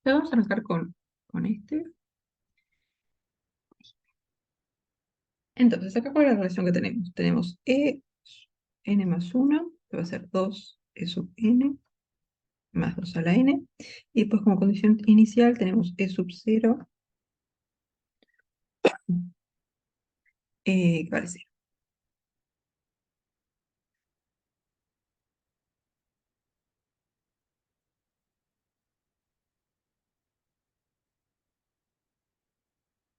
Entonces vamos a arrancar con este. Entonces, acá cuál es la relación que tenemos. Tenemos n más 1, que va a ser 2 e sub n, más 2 a la n. Y después como condición inicial tenemos e sub 0, que vale 0.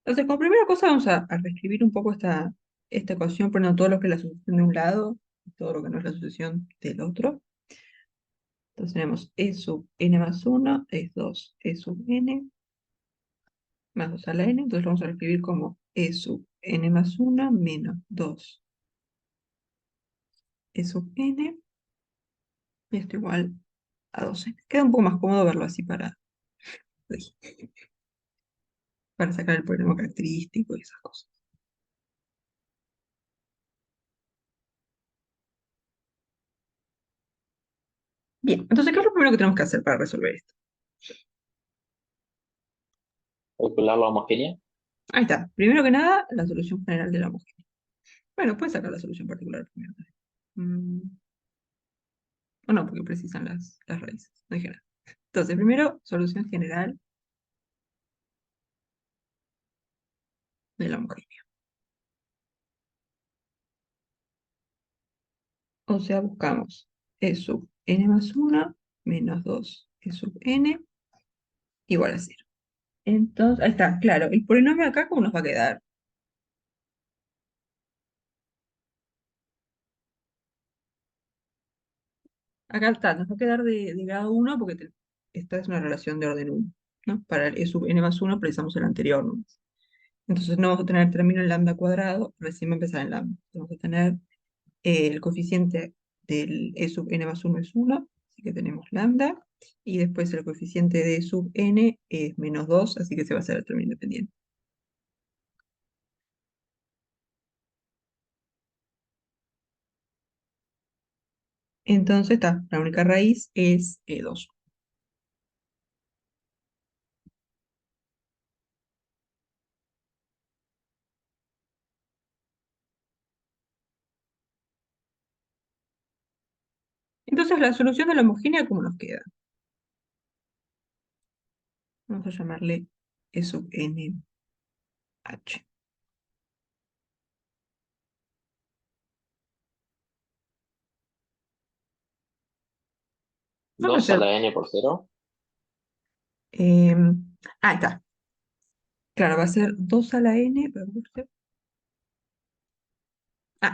Entonces, como primera cosa vamos a reescribir un poco esta ecuación, poniendo todo lo que es la sucesión de un lado y todo lo que no es la sucesión del otro. Entonces tenemos e sub n más 1 es 2 e sub n más 2 a la n. Entonces lo vamos a reescribir como e sub n más 1 menos 2 e sub n. Y esto igual a 12. Queda un poco más cómodo verlo así uy, para sacar el problema característico y esas cosas. Bien, entonces, ¿qué es lo primero que tenemos que hacer para resolver esto? Calcular la homogénea. Ahí está. Primero que nada, la solución general de la homogénea. Bueno, puedes sacar la solución particular primero. Mm, o no, porque precisan las raíces. No dije nada. Entonces, primero, solución general de la homogénea. O sea, buscamos e sub n más 1 menos 2 e sub n igual a 0. Entonces, ahí está, claro. El polinomio acá, ¿cómo nos va a quedar? Acá está, nos va a quedar de grado 1 porque esta es una relación de orden 1, ¿no? Para el e sub n más 1 precisamos el anterior nomás. Entonces no vamos a tener término en lambda cuadrado, recién va a empezar en lambda. Vamos a tener el coeficiente del e sub n más 1 es 1, así que tenemos lambda. Y después el coeficiente de e sub n es menos 2, así que se va a hacer el término independiente. Entonces está, la única raíz es 2. Entonces la solución de la homogénea, ¿cómo nos queda? Vamos a llamarle e sub n h. Dos Vamos a a hacer, la n por cero. ahí está. Claro, va a ser 2 a la n.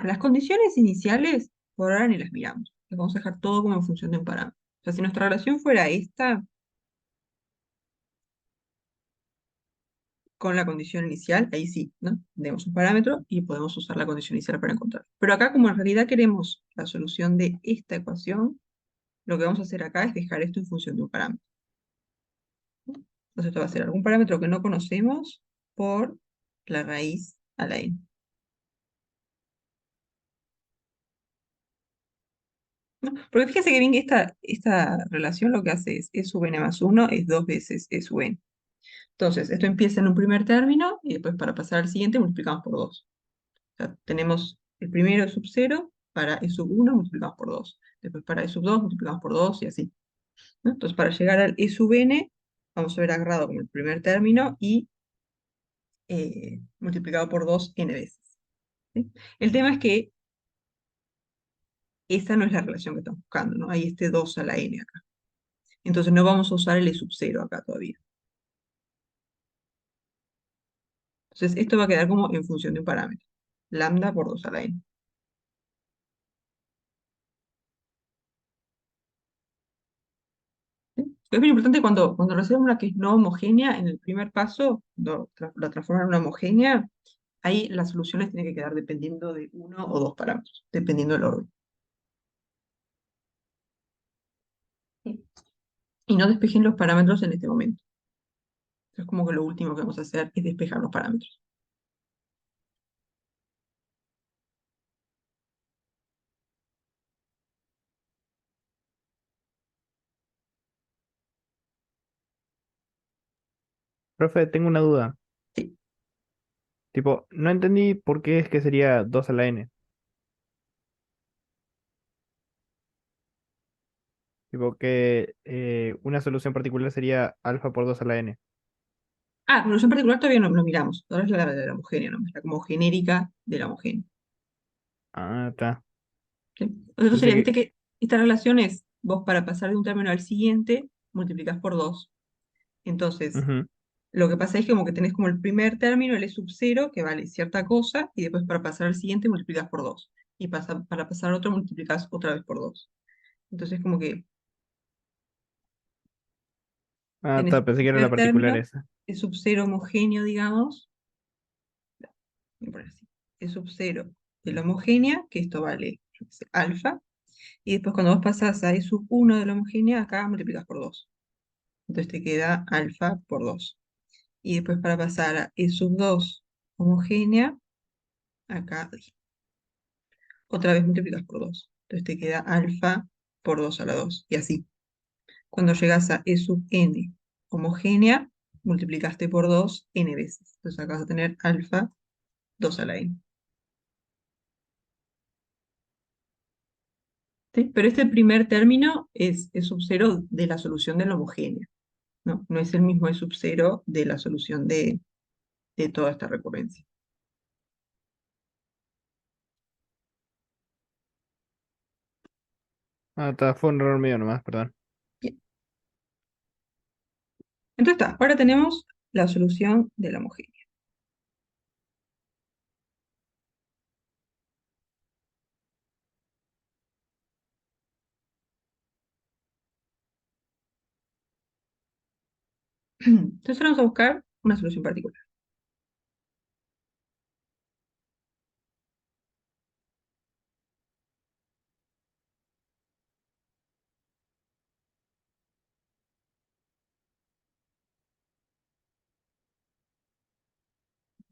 Las condiciones iniciales, por ahora ni las miramos. Las vamos a dejar todo como en función de un parámetro. O sea, si nuestra relación fuera esta, con la condición inicial, ahí sí, ¿no? Demos un parámetro y podemos usar la condición inicial para encontrar. Pero acá, como en realidad queremos la solución de esta ecuación, lo que vamos a hacer acá es dejar esto en función de un parámetro. Entonces esto va a ser algún parámetro que no conocemos por la raíz a la n. ¿No? Porque fíjense que bien que esta relación lo que hace es e sub n más 1 es 2 veces e sub n. Entonces, esto empieza en un primer término y después para pasar al siguiente multiplicamos por 2. O sea, tenemos el primero e sub 0, para e sub 1 multiplicamos por 2. Después para e sub 2 multiplicamos por 2 y así, ¿no? Entonces, para llegar al e sub n, vamos a ver agarrado como el primer término y multiplicado por 2 n veces. ¿Sí? El tema es que esa no es la relación que estamos buscando, ¿no? Hay este 2 a la n acá. Entonces no vamos a usar el e sub 0 acá todavía. Entonces esto va a quedar como en función de un parámetro. Lambda por 2 a la n. ¿Sí? Es muy importante cuando recibimos una que es no homogénea, en el primer paso, la transforman en una homogénea, ahí las soluciones tienen que quedar dependiendo de uno o dos parámetros, dependiendo del orden. ¿Sí? Y no despejen los parámetros en este momento. Es como que lo último que vamos a hacer es despejar los parámetros. Profe, tengo una duda. Sí. Tipo, no entendí por qué es que sería 2 a la n. Tipo, que una solución particular sería alfa por 2 a la n. Ah, solución particular todavía no lo miramos. Ahora es la de la homogénea, ¿no? La como genérica de la homogénea. Ah, está. ¿Sí? Entonces Pensé sería, viste que... que esta relación es, vos para pasar de un término al siguiente, multiplicás por 2. Entonces, Ujú. lo que pasa es que como que tenés como el primer término, el e sub 0, que vale cierta cosa, y después para pasar al siguiente multiplicas por 2. Y para pasar al otro multiplicas otra vez por 2. Entonces como que Ah, tenés está. un Pensé que era la primer particular término, esa. e sub 0 homogéneo, digamos, voy a poner así, e sub 0 de la homogénea, que esto vale, yo qué sé, alfa, y después cuando vos pasás a e sub 1 de la homogénea, acá multiplicas por 2. Entonces te queda alfa por 2. Y después para pasar a e sub 2 homogénea, acá otra vez multiplicas por 2. Entonces te queda alfa por 2 a la 2. Y así. Cuando llegas a e sub n homogénea, multiplicaste por 2 n veces. Entonces acá vas a tener alfa 2 a la n. ¿Sí? Pero este primer término es e sub 0 de la solución de la homogénea. ¿No? No es el mismo e sub 0 de la solución de toda esta recurrencia. Ah, está. Fue un error mío nomás, perdón. Bien. Entonces está. Ahora tenemos la solución de la homogénea. Entonces ahora vamos a buscar una solución particular.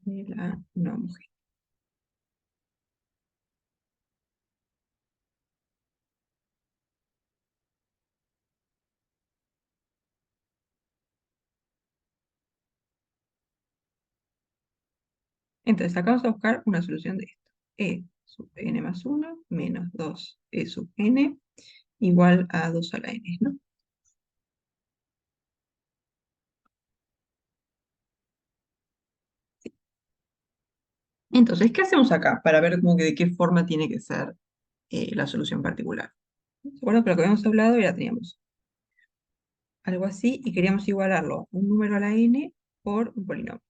De la no homogénea. Entonces acá vamos a buscar una solución de esto. E sub n más 1 menos 2 e sub n igual a 2 a la n, ¿no? Entonces, ¿qué hacemos acá para ver como que de qué forma tiene que ser la solución particular? ¿Se acuerdan que lo que habíamos hablado ya teníamos algo así y queríamos igualarlo, un número a la n por un polinomio?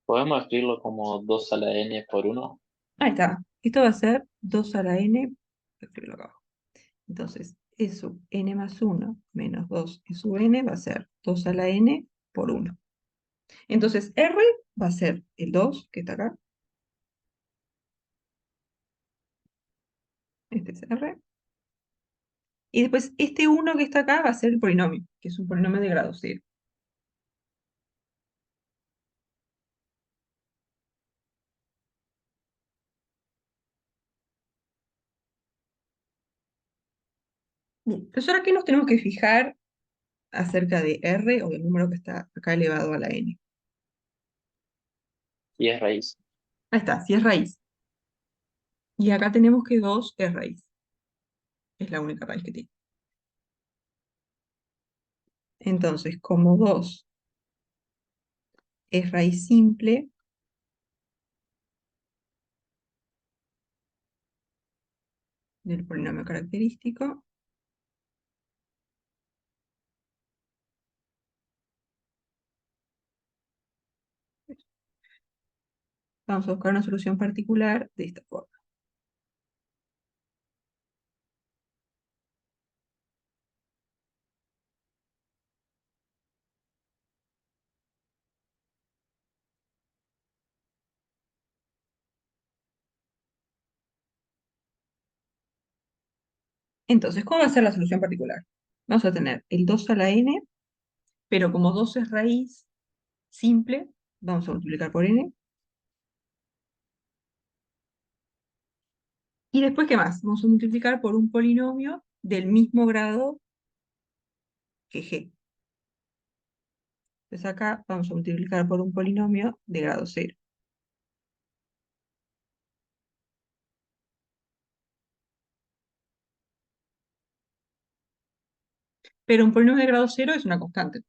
Podemos escribirlo como 2 a la n por uno. Ahí está. Esto va a ser 2 a la n, voy a escribirlo acá abajo. Entonces, e sub n más 1 menos 2 e sub n va a ser 2 a la n por 1. Entonces, R va a ser el 2 que está acá. Este es R. Y después, este 1 que está acá va a ser el polinomio, que es un polinomio de grado 0. Bien, entonces ahora, ¿qué nos tenemos que fijar acerca de R o del número que está acá elevado a la n? Y es raíz. Ahí está, si es raíz. Y acá tenemos que 2 es raíz. Es la única raíz que tiene. Entonces, como 2 es raíz simple, del polinomio característico, vamos a buscar una solución particular de esta forma. Entonces, ¿cómo va a ser la solución particular? Vamos a tener el 2 a la n, pero como 2 es raíz simple, vamos a multiplicar por n. Y después, ¿qué más? Vamos a multiplicar por un polinomio del mismo grado que G. Entonces acá vamos a multiplicar por un polinomio de grado 0. Pero un polinomio de grado 0 es una constante.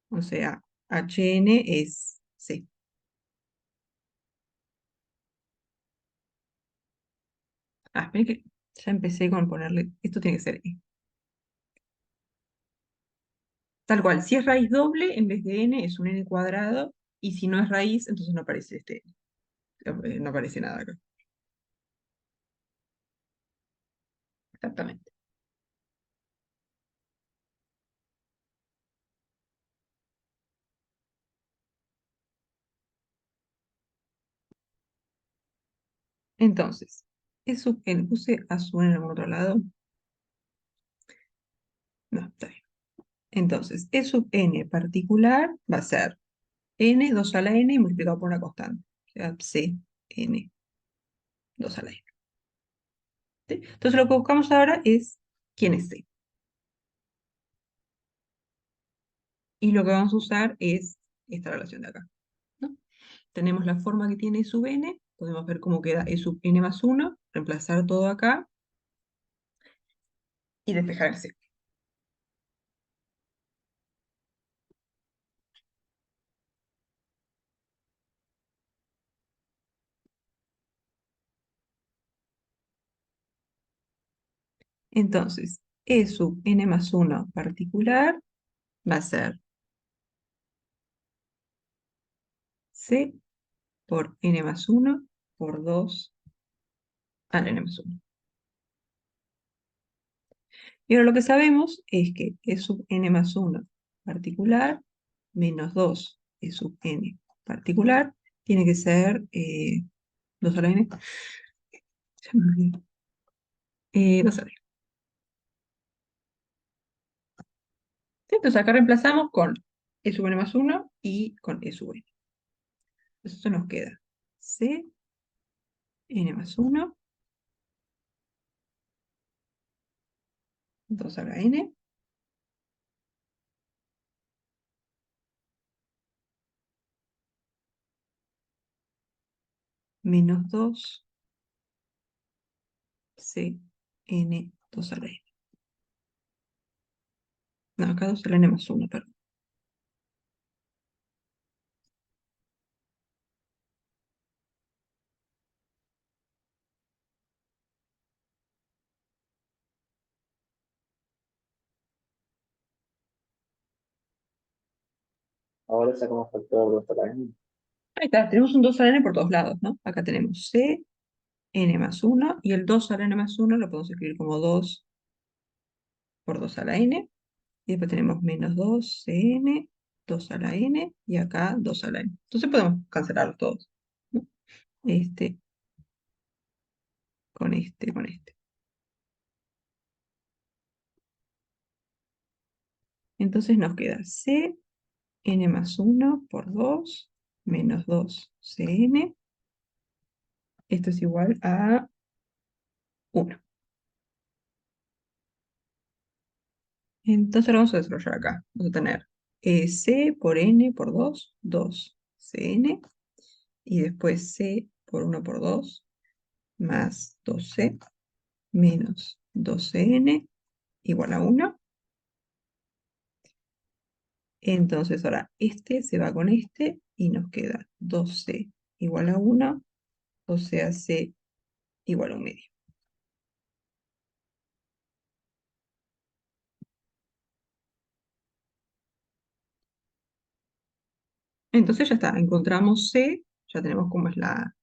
O sea, Hn es C. Esperen que ya empecé con ponerle, esto tiene que ser E. Tal cual, si es raíz doble, en vez de n es un n cuadrado, y si no es raíz, entonces no aparece este n. No aparece nada acá. Exactamente. Entonces, E sub n, puse a sub n en algún otro lado. No, está bien. Entonces, E sub n particular va a ser n, 2 a la n, multiplicado por una constante. O sea, c, n, 2 a la n. ¿Sí? Entonces, lo que buscamos ahora es quién es c. Y lo que vamos a usar es esta relación de acá, ¿no? Tenemos la forma que tiene E sub n, podemos ver cómo queda E sub n más 1, reemplazar todo acá y despejar el c. Entonces, E sub n más 1 particular va a ser c por n más 1 por 2 al n más 1. Y ahora lo que sabemos es que E sub n más 1 particular menos 2 E sub n particular tiene que ser 2 a la n. Ya me olvidé. 2 a la n. Entonces acá reemplazamos con E sub n más 1 y con E sub n. Entonces esto nos queda c n más 1, 2 a la n, menos 2 c n 2 a la n. No, acá 2 a la n más 1, perdón. Ahora sacamos factor 2 a la n. Ahí está, tenemos un 2 a la n por todos lados, ¿no? Acá tenemos c n más 1 y el 2 a la n más 1 lo podemos escribir como 2 por 2 a la n. Y después tenemos menos 2 cn, 2 a la n y acá 2 a la n. Entonces podemos cancelarlos todos, ¿no? Este con este con este. Entonces nos queda c n más 1 por 2 menos 2 cn. Esto es igual a 1. Entonces lo vamos a desarrollar acá. Vamos a tener c por n por 2, 2 cn. Y después c por 1 por 2 más 2c menos 2cn igual a 1. Entonces ahora este se va con este y nos queda 2c igual a 1, o sea, c igual a 1 medio. Entonces ya está, encontramos c, ya tenemos cómo es la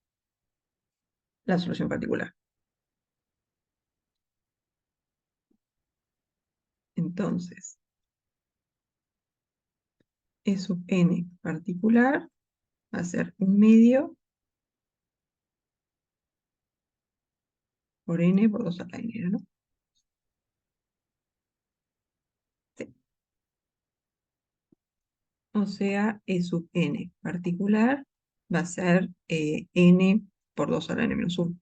solución particular. Entonces, E sub n particular va a ser 1 medio por n por 2 a la n, ¿no? Sí. O sea, E sub n particular va a ser n por 2 a la n menos 1.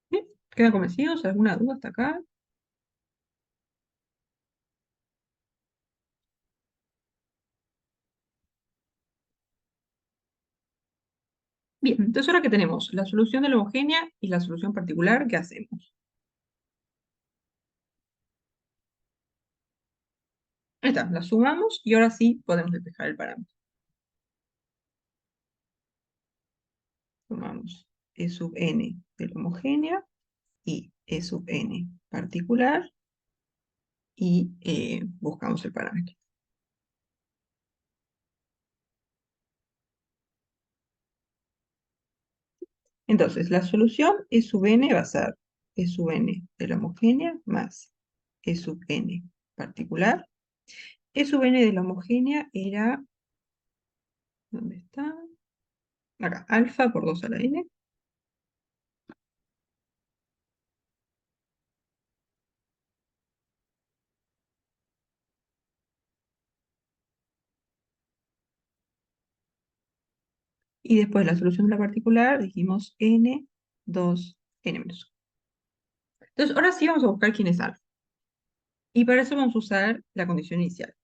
¿Bien? ¿Quedan convencidos? ¿Alguna duda hasta acá? Bien, entonces ahora que tenemos la solución de la homogénea y la solución particular, ¿qué hacemos? Ahí está, la sumamos y ahora sí podemos despejar el parámetro. Sumamos E sub n de la homogénea y E sub n particular y buscamos el parámetro. Entonces, la solución E sub n va a ser E sub n de la homogénea más E sub n particular. E sub n de la homogénea era, ¿dónde está? Acá, alfa por 2 a la n. Y después la solución de la particular, dijimos n, 2, n menos 1. Entonces, ahora sí vamos a buscar quién es alfa. Y para eso vamos a usar la condición inicial.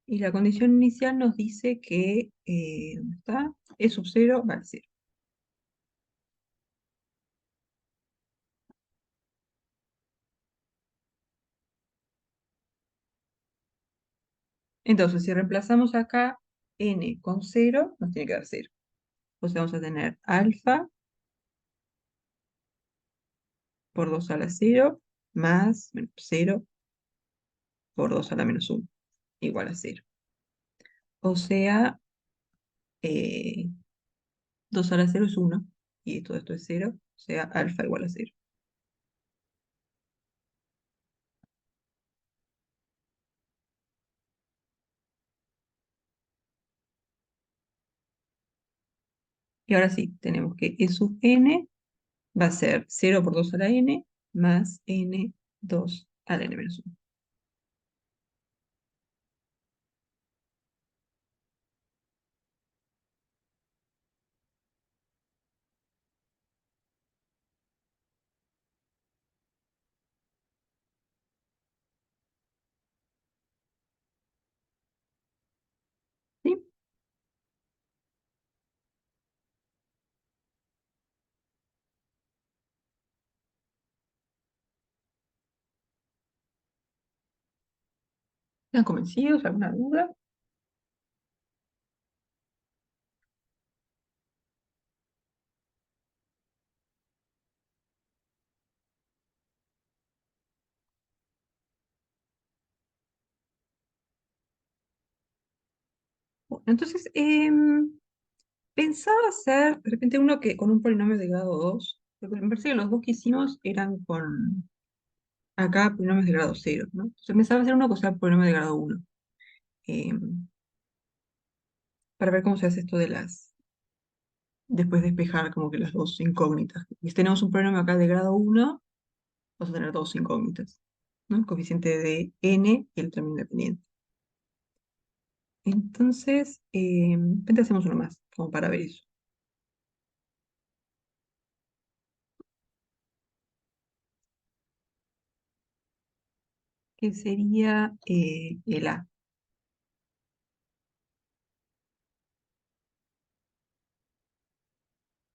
Y la condición inicial nos dice que, ¿dónde está? E sub 0 vale 0. Entonces, si reemplazamos acá n con 0, nos tiene que dar 0. O sea, vamos a tener alfa por 2 a la 0 más 0 por 2 a la menos 1 igual a 0. O sea, 2 a la 0 es 1 y todo esto es 0, o sea, alfa igual a 0. Y ahora sí, tenemos que E sub n va a ser 0 por 2 a la n más n 2 a la n menos 1. ¿Sí? ¿Están convencidos? ¿Alguna duda? Bueno, entonces, pensaba hacer de repente uno que con un polinomio de grado 2, porque me parece que los dos que hicimos eran con acá polinomios de grado 0, ¿no? Entonces pensaba hacer uno que sea polinomio de grado 1, para ver cómo se hace esto de después despejar como que las dos incógnitas. Y si tenemos un polinomio acá de grado 1, vamos a tener dos incógnitas, ¿no? El coeficiente de n y el término independiente. Entonces, de repente hacemos uno más, como para ver eso. Que sería el A.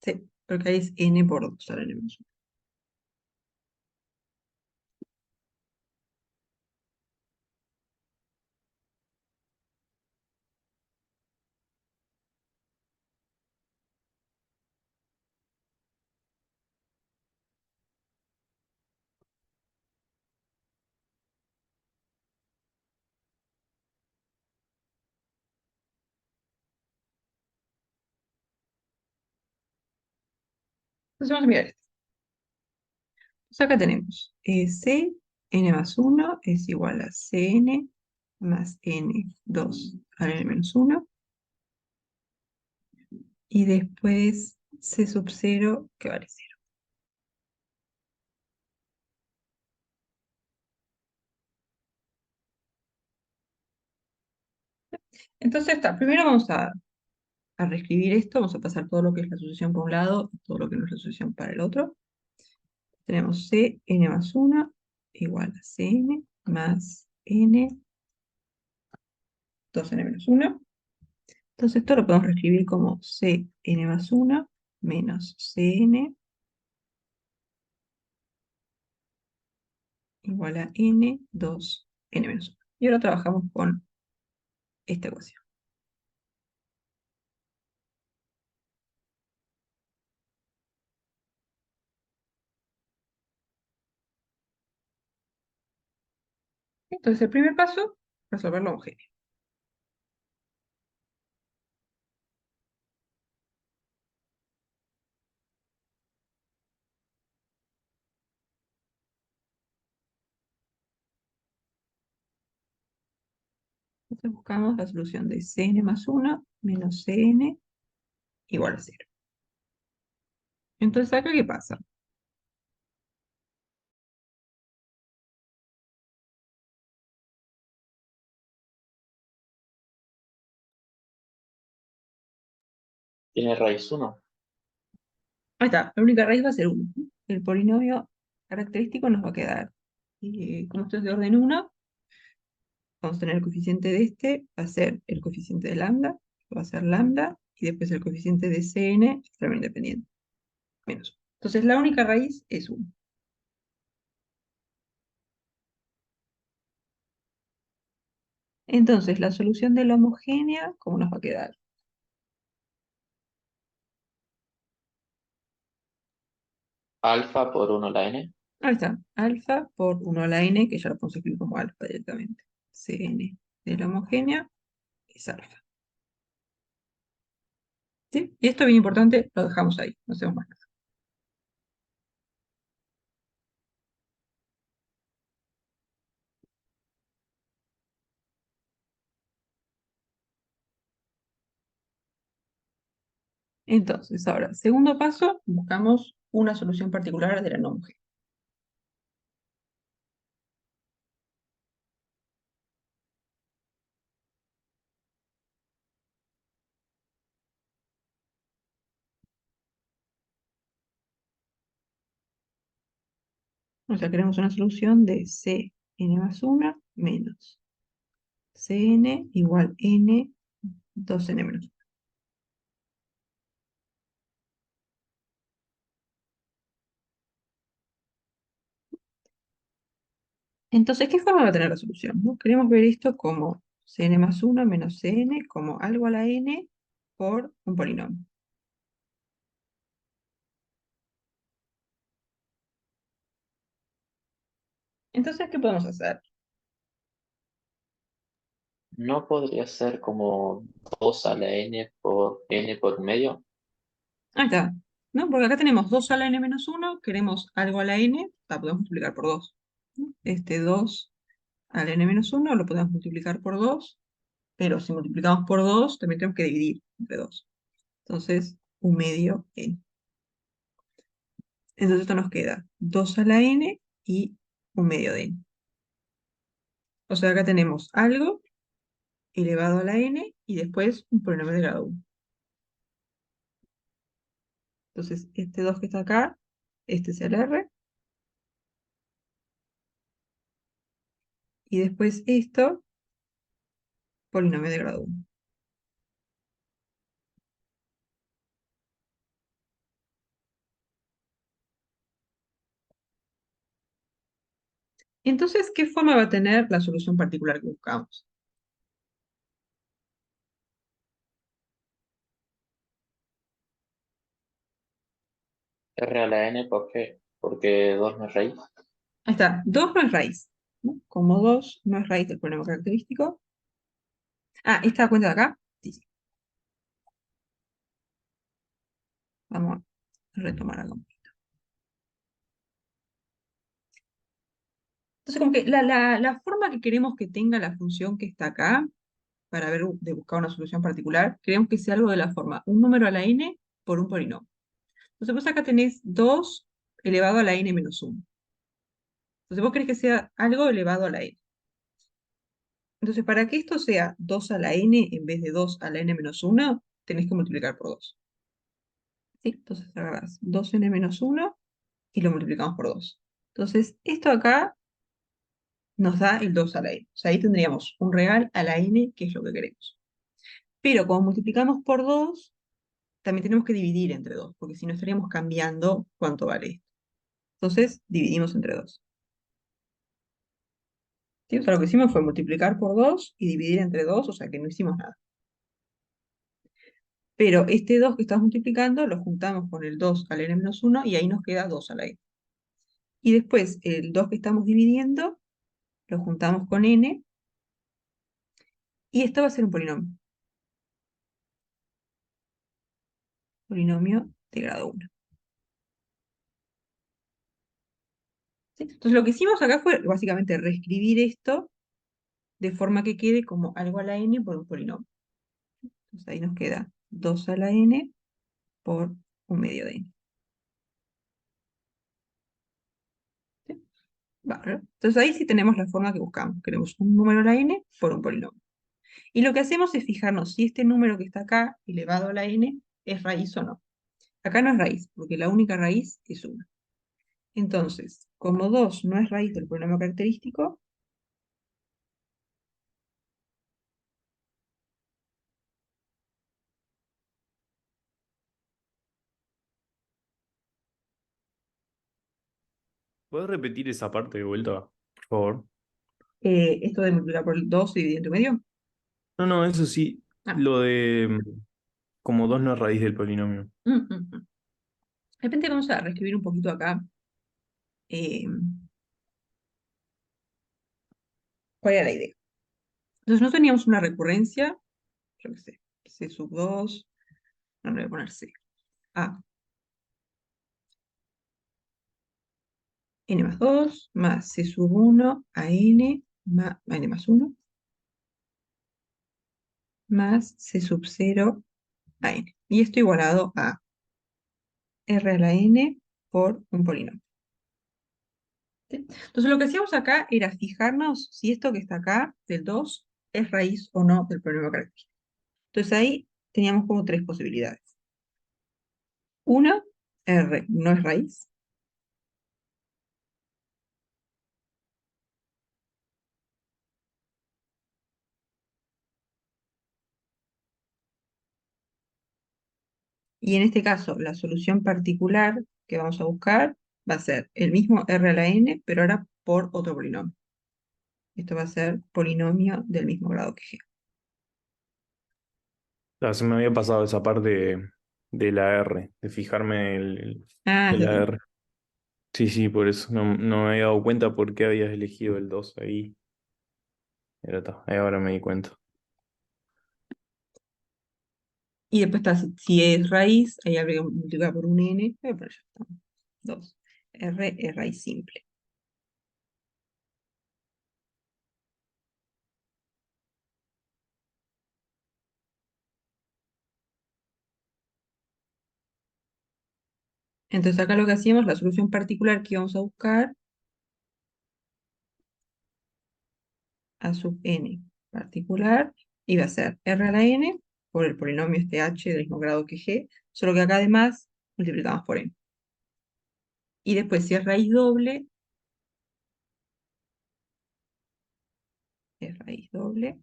Sí, porque ahí es n por 2 a la n menos 1. Entonces vamos a mirar esto. Entonces acá tenemos C, n más 1 es igual a Cn más n 2 a la n menos 1. Y después C sub 0 que vale 0. Entonces, primero vamos a reescribir esto, vamos a pasar todo lo que es la sucesión por un lado y todo lo que no es la sucesión para el otro. Tenemos Cn más 1 igual a Cn más n, 2n menos 1. Entonces esto lo podemos reescribir como Cn más 1 menos Cn igual a n, 2n menos 1. Y ahora trabajamos con esta ecuación. Entonces el primer paso, resolver la homogénea. Entonces buscamos la solución de Cn más 1 menos Cn igual a 0. Entonces acá, ¿qué pasa? Tiene raíz 1. Ahí está, la única raíz va a ser 1. El polinomio característico nos va a quedar, como esto es de orden 1, vamos a tener el coeficiente de este, va a ser el coeficiente de lambda, va a ser lambda, y después el coeficiente de Cn, también independiente, menos 1. Entonces la única raíz es 1. Entonces la solución de la homogénea, ¿cómo nos va a quedar? Alfa por 1 la n. Ahí está, alfa por 1 a la n, que ya lo podemos escribir como alfa directamente. Cn de la homogénea es alfa. ¿Sí? Y esto es bien importante, lo dejamos ahí, no hacemos más nada. Entonces, ahora, segundo paso, buscamos una solución particular de la no homogénea. O sea, queremos una solución de Cn más 1 menos Cn igual n, 2n menos 1. Entonces, ¿qué forma va a tener la solución? ¿No? Queremos ver esto como Cn más 1 menos Cn como algo a la n por un polinomio. Entonces, ¿qué podemos hacer? ¿No podría ser como 2 a la n por medio? Ahí está, ¿no? Porque acá tenemos 2 a la n menos 1, queremos algo a la n, la podemos multiplicar por 2. ¿No? Este 2 a la n menos 1 lo podemos multiplicar por 2, pero si multiplicamos por 2, también tenemos que dividir entre 2. Entonces, un medio n. Entonces esto nos queda 2 a la n y un medio de n. O sea, acá tenemos algo elevado a la n y después un polinomio de grado 1. Entonces, este 2 que está acá, este es el r, y después esto, polinomio de grado 1. Entonces, ¿qué forma va a tener la solución particular que buscamos? R a la n, ¿por qué? Porque 2 no es raíz. Ahí está, 2 no es raíz, ¿no? Como 2 no es raíz del polinomio característico. Ah, ¿esta cuenta de acá? Sí, sí. Vamos a retomar acá. Entonces, como que la forma que queremos que tenga la función que está acá, para ver de buscar una solución particular, queremos que sea algo de la forma un número a la n por un polinomio. Entonces, vos acá tenés 2 elevado a la n menos 1. Entonces, vos querés que sea algo elevado a la n. Entonces, para que esto sea 2 a la n en vez de 2 a la n menos 1, tenés que multiplicar por 2. ¿Sí? Entonces agarrás 2n menos 1 y lo multiplicamos por 2. Entonces, esto acá nos da el 2 a la n. O sea, ahí tendríamos un real a la n, que es lo que queremos. Pero como multiplicamos por 2, también tenemos que dividir entre 2, porque si no estaríamos cambiando cuánto vale esto. Entonces, dividimos entre 2. ¿Sí? O sea, lo que hicimos fue multiplicar por 2 y dividir entre 2, o sea que no hicimos nada. Pero este 2 que estamos multiplicando lo juntamos con el 2 a la n menos 1 y ahí nos queda 2 a la n. Y después el 2 que estamos dividiendo lo juntamos con n y esto va a ser un polinomio. Polinomio de grado 1. ¿Sí? Entonces lo que hicimos acá fue básicamente reescribir esto de forma que quede como algo a la n por un polinomio. Entonces ahí nos queda 2 a la n por un medio de n. ¿Sí? Bárbaro. Entonces ahí sí tenemos la forma que buscamos. Queremos un número a la n por un polinomio. Y lo que hacemos es fijarnos si este número que está acá, elevado a la n, es raíz o no. Acá no es raíz, porque la única raíz es 1. Entonces, como 2 no es raíz del polinomio característico, ¿Puedes repetir esa parte de vuelta, por favor? esto de multiplicar por el 2 y dividir entre medio. No, no, eso sí, Ah, lo de como 2 no es raíz del polinomio. mm, mm, mm. De repente vamos a reescribir un poquito acá. eh, ¿Cuál era la idea? Entonces, no teníamos una recurrencia, yo qué sé, c sub 2, no le voy a poner c, a n más 2, más c sub 1 a n, a n más 1, más c sub 0 a n. Y esto igualado a r a la n por un polinomio. ¿Sí? Entonces lo que hacíamos acá era fijarnos si esto que está acá, del 2, es raíz o no del polinomio característico. Entonces ahí teníamos como tres posibilidades. Una, r no es raíz. Y en este caso, la solución particular que vamos a buscar va a ser el mismo r a la n, pero ahora por otro polinomio. Esto va a ser polinomio del mismo grado que g. Se me había pasado esa parte de la R, de fijarme Ah, de está la bien. R. Sí, sí, por eso no me había dado cuenta por qué habías elegido el 2 ahí. Ahí ahora me di cuenta. Y después está, si es raíz, ahí habría que multiplicar por un n, pero ya está. 2. R es raíz simple. Entonces acá lo que hacíamos, la solución particular que íbamos a buscar, a sub n particular, iba a ser r a la n por el polinomio este h del mismo grado que g, solo que acá además multiplicamos por n. Y después si es raíz doble, es raíz doble,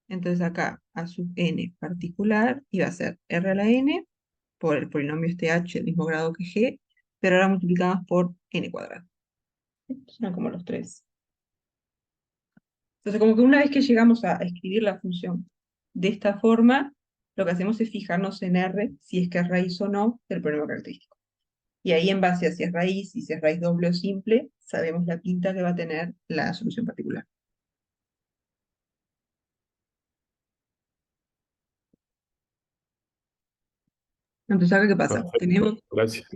entonces acá a sub n particular iba a ser r a la n por el polinomio este h del mismo grado que g, pero ahora multiplicamos por n cuadrado. Son como los tres. Entonces, como que una vez que llegamos a escribir la función de esta forma, lo que hacemos es fijarnos en R, si es que es raíz o no del problema característico. Y ahí en base a si es raíz y si es raíz doble o simple, sabemos la pinta que va a tener la solución particular. Entonces, acá, ¿qué pasa? Perfecto, Tenemos, gracias.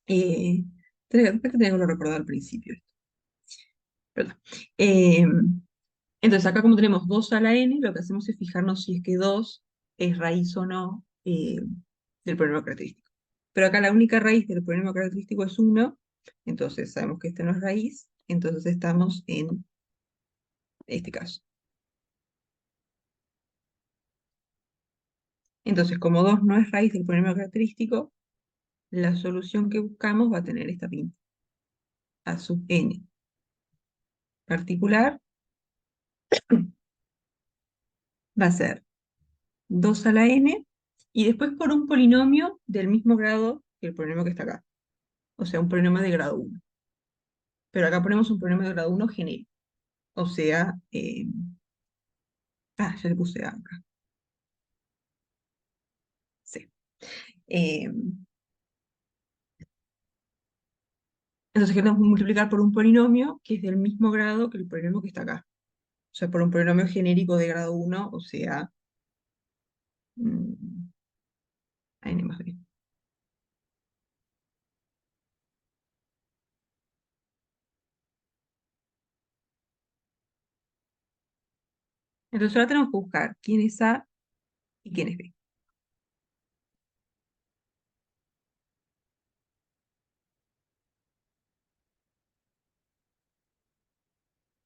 eh, creo que tengo que lo recordado al principio. Perdón. Eh, entonces, acá como tenemos 2 a la n, lo que hacemos es fijarnos si es que 2 es raíz o no del problema característico. Pero acá la única raíz del problema característico es 1, entonces sabemos que este no es raíz, Entonces estamos en este caso. Entonces, como 2 no es raíz del polinomio característico, la solución que buscamos va a tener esta pinta. A sub n particular va a ser 2 a la n, y después por un polinomio del mismo grado que el polinomio que está acá. O sea, un polinomio de grado 1. Pero acá ponemos un polinomio de grado 1 genérico. O sea, ya le puse A acá. Sí. Eh, entonces queremos multiplicar por un polinomio que es del mismo grado que el polinomio que está acá. O sea, por un polinomio genérico de grado 1, o sea, mm, n más b. Entonces ahora tenemos que buscar quién es A y quién es B.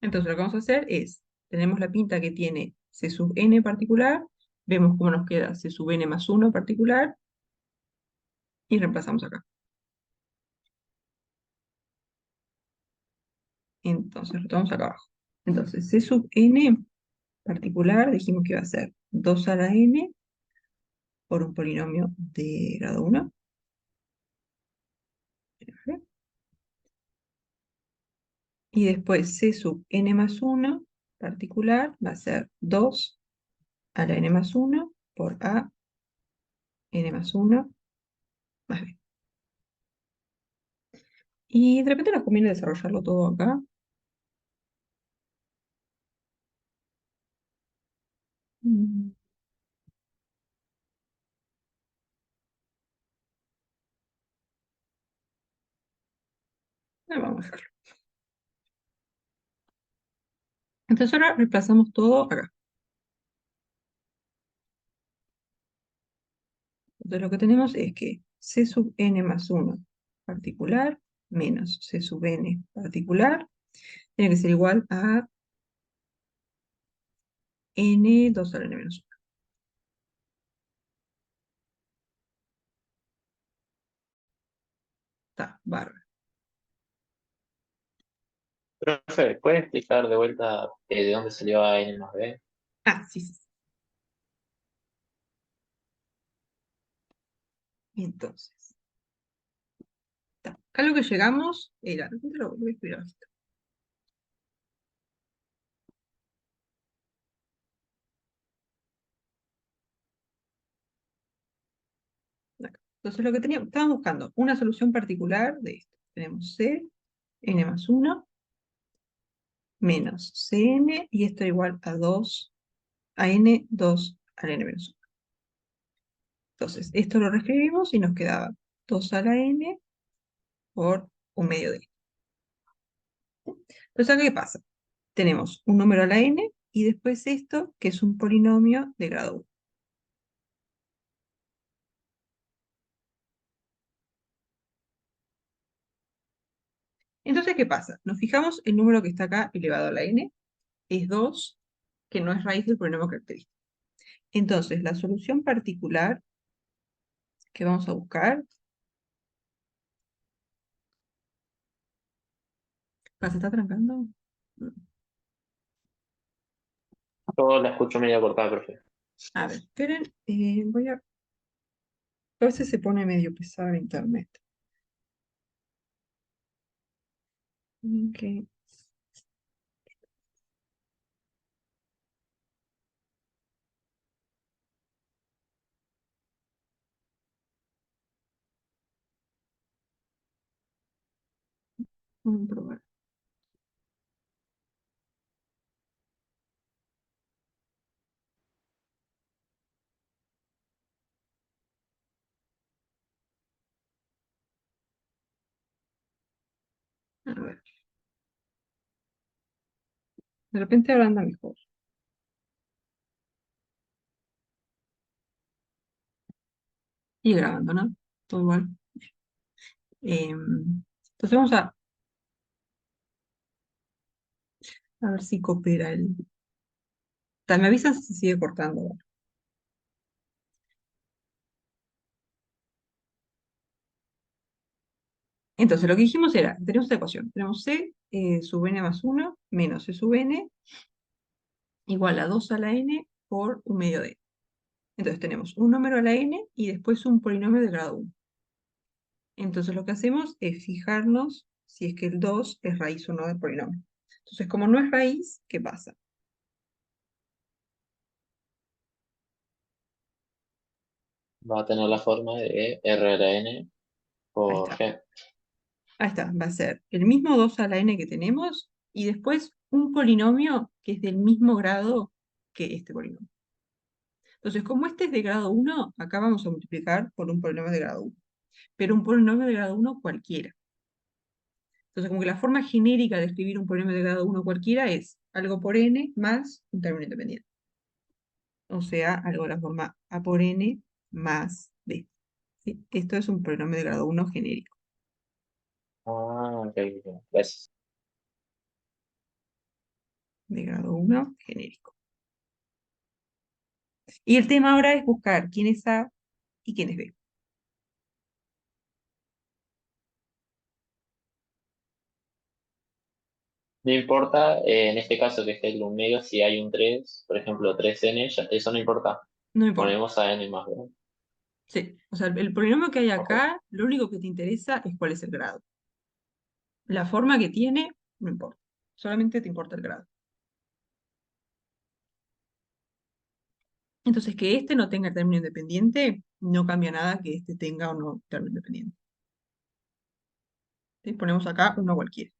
Entonces lo que vamos a hacer es, tenemos la pinta que tiene C sub n particular, vemos cómo nos queda C sub n más 1 particular, y reemplazamos acá. Entonces, retomamos acá abajo. Entonces, C sub n particular, dijimos que iba a ser 2 a la n por un polinomio de grado 1. Y después C sub n más 1 particular va a ser 2 a la n más 1 por a n más 1 más b. Y de repente nos conviene desarrollarlo todo acá. Mm, Vamos a dejarlo. Entonces ahora reemplazamos todo acá. Entonces lo que tenemos es que C sub n más 1 particular menos C sub n particular tiene que ser igual a n 2 a la n menos 1. Está, bárbaro. Profe, ¿puede explicar de vuelta de dónde salió a n más b? Ah, sí, sí, sí. Entonces, está. Acá lo que llegamos era, lo voy a escribir abajito. Acá. Entonces lo que teníamos, estábamos buscando una solución particular de esto. Tenemos C, n más 1, menos Cn, y esto igual a 2, a n, 2 a la n menos 1. Entonces, esto lo reescribimos y nos quedaba 2 a la n por un medio de n. Entonces, ¿acá qué pasa? Tenemos un número a la n y después esto, que es un polinomio de grado 1. Entonces, ¿qué pasa? Nos fijamos, el número que está acá elevado a la n es 2, que no es raíz del polinomio característico. Entonces, la solución particular que vamos a buscar, ¿se está trancando? Yo la escucho media cortada, profe. A ver, esperen, a veces se pone medio pesado el internet. Ok. Vamos a probar. A ver. De repente ahora anda mejor. Y grabando, ¿no? Todo igual. Entonces vamos a A ver si coopera el... Me avisan si se sigue cortando. Entonces, lo que dijimos era, tenemos esta ecuación. Tenemos C sub n más 1 menos C sub n igual a 2 a la n por un medio de n. Entonces tenemos un número a la n y después un polinomio de grado 1. Entonces lo que hacemos es fijarnos si es que el 2 es raíz o no del polinomio. Entonces, como no es raíz, ¿qué pasa? Va a tener la forma de R a la N Ahí por está. G. Ahí está, va a ser el mismo 2 a la n que tenemos y después un polinomio que es del mismo grado que este polinomio. Entonces, como este es de grado 1, acá vamos a multiplicar por un polinomio de grado 1. Pero un polinomio de grado 1 cualquiera. Entonces, como que la forma genérica de escribir un polinomio de grado 1 cualquiera es algo por n más un término independiente. O sea, algo de la forma a por n más b. ¿Sí? Esto es un polinomio de grado 1 genérico. Ah, ok, ok. Gracias. De grado 1 genérico. Y el tema ahora es buscar quién es A y quién es B. No importa, en este caso que esté el un medio, si hay un 3 por ejemplo, 3n, eso no importa. No importa. Ponemos a n más b. Sí. O sea, el polinomio que hay Ok. acá, lo único que te interesa es cuál es el grado. La forma que tiene, no importa. Solamente te importa el grado. Entonces, que este no tenga término independiente, no cambia nada que este tenga o no término independiente. ¿Sí? Ponemos acá uno cualquiera.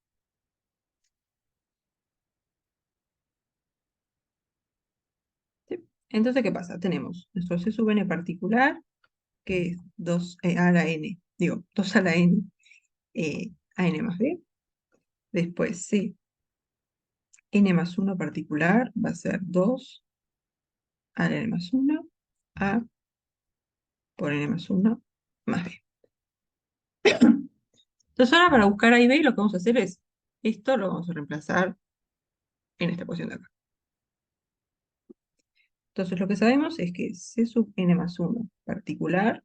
¿Sí? Entonces, ¿qué pasa? Tenemos nuestro C sub n particular, que es 2 a la n, digo, 2 a la n a n más b. Después C n más 1 particular va a ser 2 a la n más 1 a por n más 1 más b. Entonces ahora para buscar a y b lo que vamos a hacer es, esto lo vamos a reemplazar en esta ecuación de acá. Entonces lo que sabemos es que C sub n más 1 particular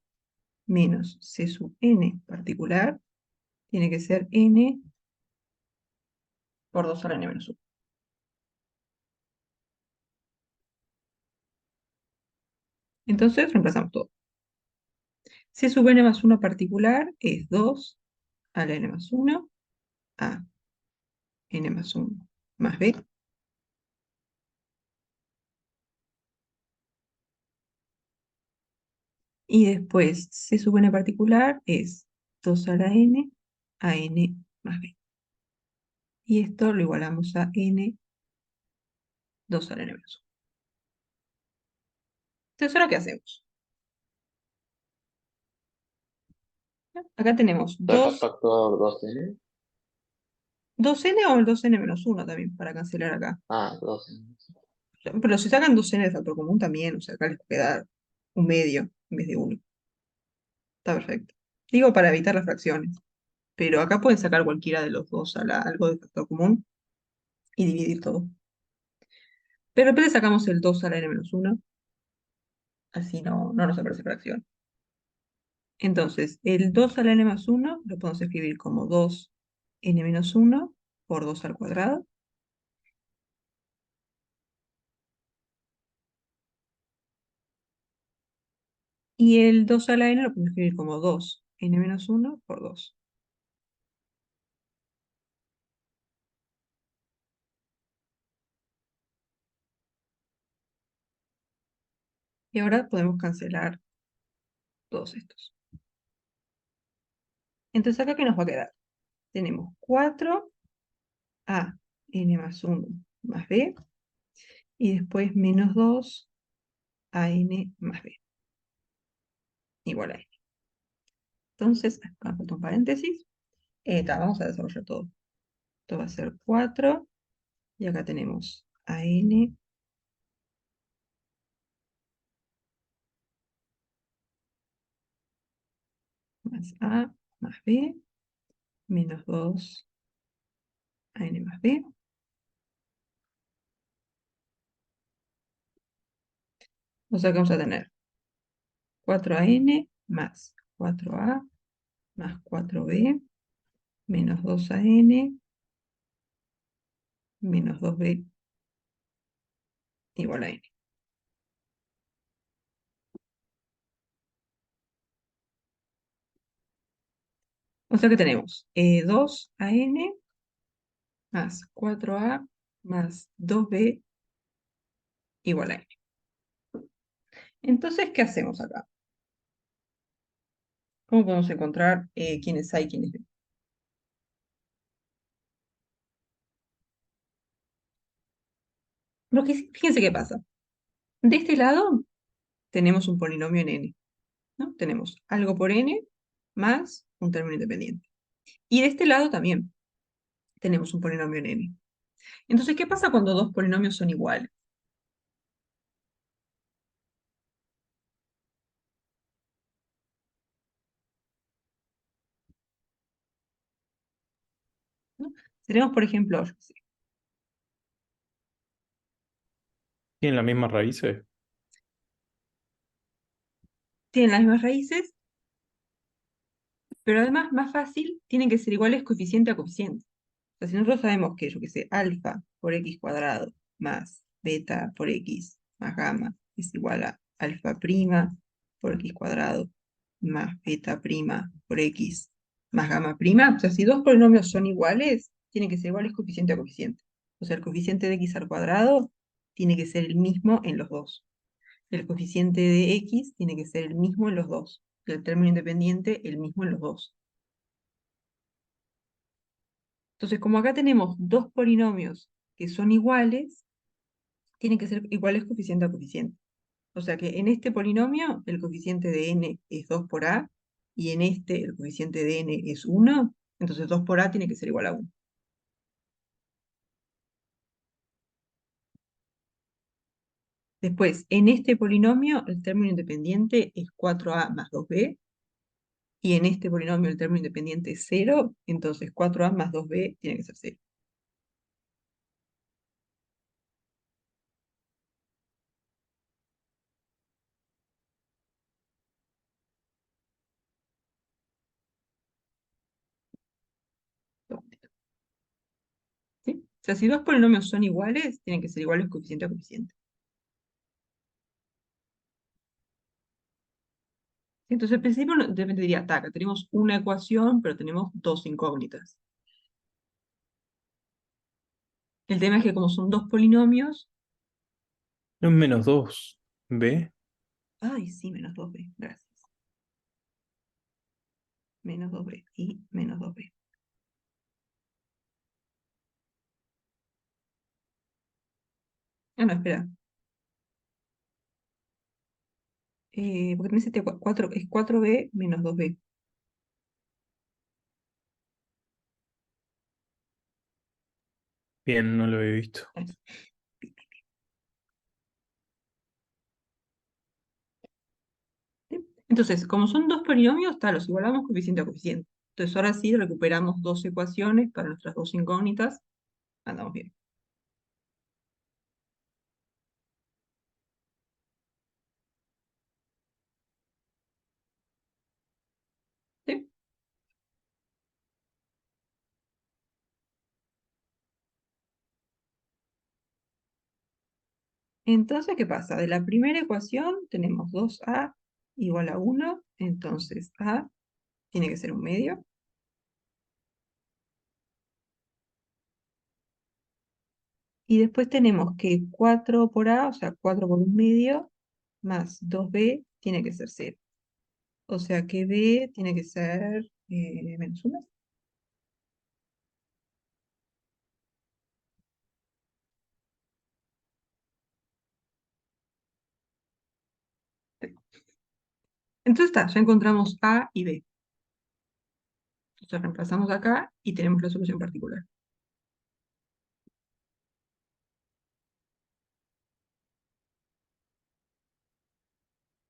menos C sub n particular tiene que ser n por 2 a la n menos 1. Entonces reemplazamos todo. C sub n más 1 particular es 2 a la n más 1 a n más 1 más b. Y después C sub n particular es 2 a la n a n más b. Y esto lo igualamos a n 2 a la n menos 1. Entonces, ¿ahora qué hacemos? Acá tenemos Saca 2, factor 2n. 2n o el 2n menos 1 también, para cancelar acá. Ah, 2n. Pero si sacan 2n de factor común también, o sea, acá les puede dar un medio en vez de 1. Está perfecto. Digo para evitar las fracciones. Pero acá pueden sacar cualquiera de los dos algo de factor común y dividir todo. Pero después sacamos el 2 a la n menos 1, así no nos aparece fracción. Entonces, el 2 a la n más 1 lo podemos escribir como 2n menos 1 por 2 al cuadrado. Y el 2 a la n lo podemos escribir como 2n menos 1 por 2. Y ahora podemos cancelar todos estos. Entonces, ¿acá qué nos va a quedar? Tenemos 4 a n más 1 más b, y después menos 2 a n más b, igual a n. Entonces, acá falta un paréntesis. Vamos a desarrollar todo. Esto va a ser 4, y acá tenemos a n más a más b, menos 2 a n más b. O sea que vamos a tener 4an más 4a más 4b menos 2an menos 2b igual a n. O sea que tenemos 2an más 4a más 2b igual a n. Entonces, ¿qué hacemos acá? ¿Cómo podemos encontrar quiénes hay y quiénes no? Porque fíjense qué pasa. De este lado tenemos un polinomio en n, ¿no? Tenemos algo por n más un término independiente. Y de este lado también tenemos un polinomio en n. Entonces, ¿qué pasa cuando dos polinomios son iguales? ¿No? Tenemos, por ejemplo, yo qué sé, ¿Tienen las mismas raíces? tienen las mismas raíces, pero además, más fácil, tienen que ser iguales coeficiente a coeficiente. O sea, si nosotros sabemos que, yo qué sé, alfa por x cuadrado más beta por x más gamma es igual a alfa prima por x cuadrado más beta prima por x más gamma prima, o sea, si dos polinomios son iguales, tienen que ser iguales coeficiente a coeficiente. O sea, el coeficiente de x al cuadrado tiene que ser el mismo en los dos. El coeficiente de x tiene que ser el mismo en los dos. Y el término independiente el mismo en los dos. Entonces, como acá tenemos dos polinomios que son iguales, tienen que ser iguales coeficiente a coeficiente. O sea que en este polinomio el coeficiente de n es 2 por a, y en este el coeficiente de n es 1, entonces 2 por a tiene que ser igual a 1. Después, en este polinomio el término independiente es 4a más 2b, y en este polinomio el término independiente es 0, entonces 4a más 2b tiene que ser 0. ¿Sí? O sea, si dos polinomios son iguales, tienen que ser iguales coeficiente a coeficiente. Entonces, al principio de repente diría, acá tenemos una ecuación, pero tenemos dos incógnitas. El tema es que como son dos polinomios, No es menos 2. ¿B? ay, sí, menos 2b, gracias. Menos 2b y menos 2b. Ah, no, espera. Porque tenés este 4, es 4b menos 2b. Bien, no lo había visto. Ahí. ¿Sí? Entonces, como son dos polinomios, los igualamos coeficiente a coeficiente. Entonces, ahora sí recuperamos dos ecuaciones para nuestras dos incógnitas. Andamos bien. ¿Sí? Entonces, ¿qué pasa? De la primera ecuación tenemos 2a igual a 1, entonces a tiene que ser un medio. Y después tenemos que 4 por a, o sea, 4 por un medio, más 2b tiene que ser 0. O sea que b tiene que ser menos 1. Entonces está, ya encontramos a y b. Entonces reemplazamos acá y tenemos la solución particular.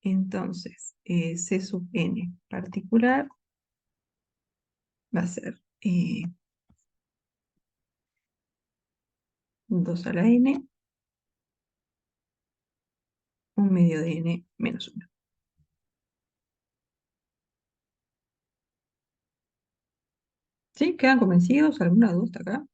Entonces, C sub n particular va a ser 2 a la n, 1 un medio de n menos 1. ¿Sí? ¿Quedan convencidos? ¿Alguna duda hasta acá?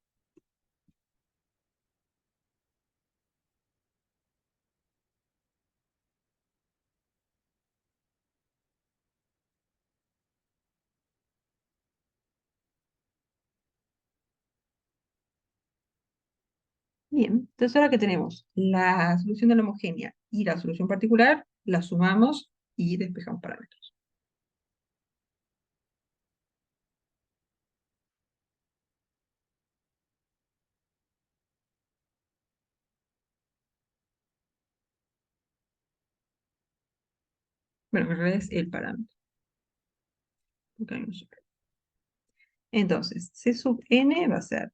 Bien, entonces ahora que tenemos la solución de la homogénea y la solución particular, la sumamos y despejamos parámetros. Bueno, en realidad es el parámetro. Porque hay un solo. Entonces, C sub n va a ser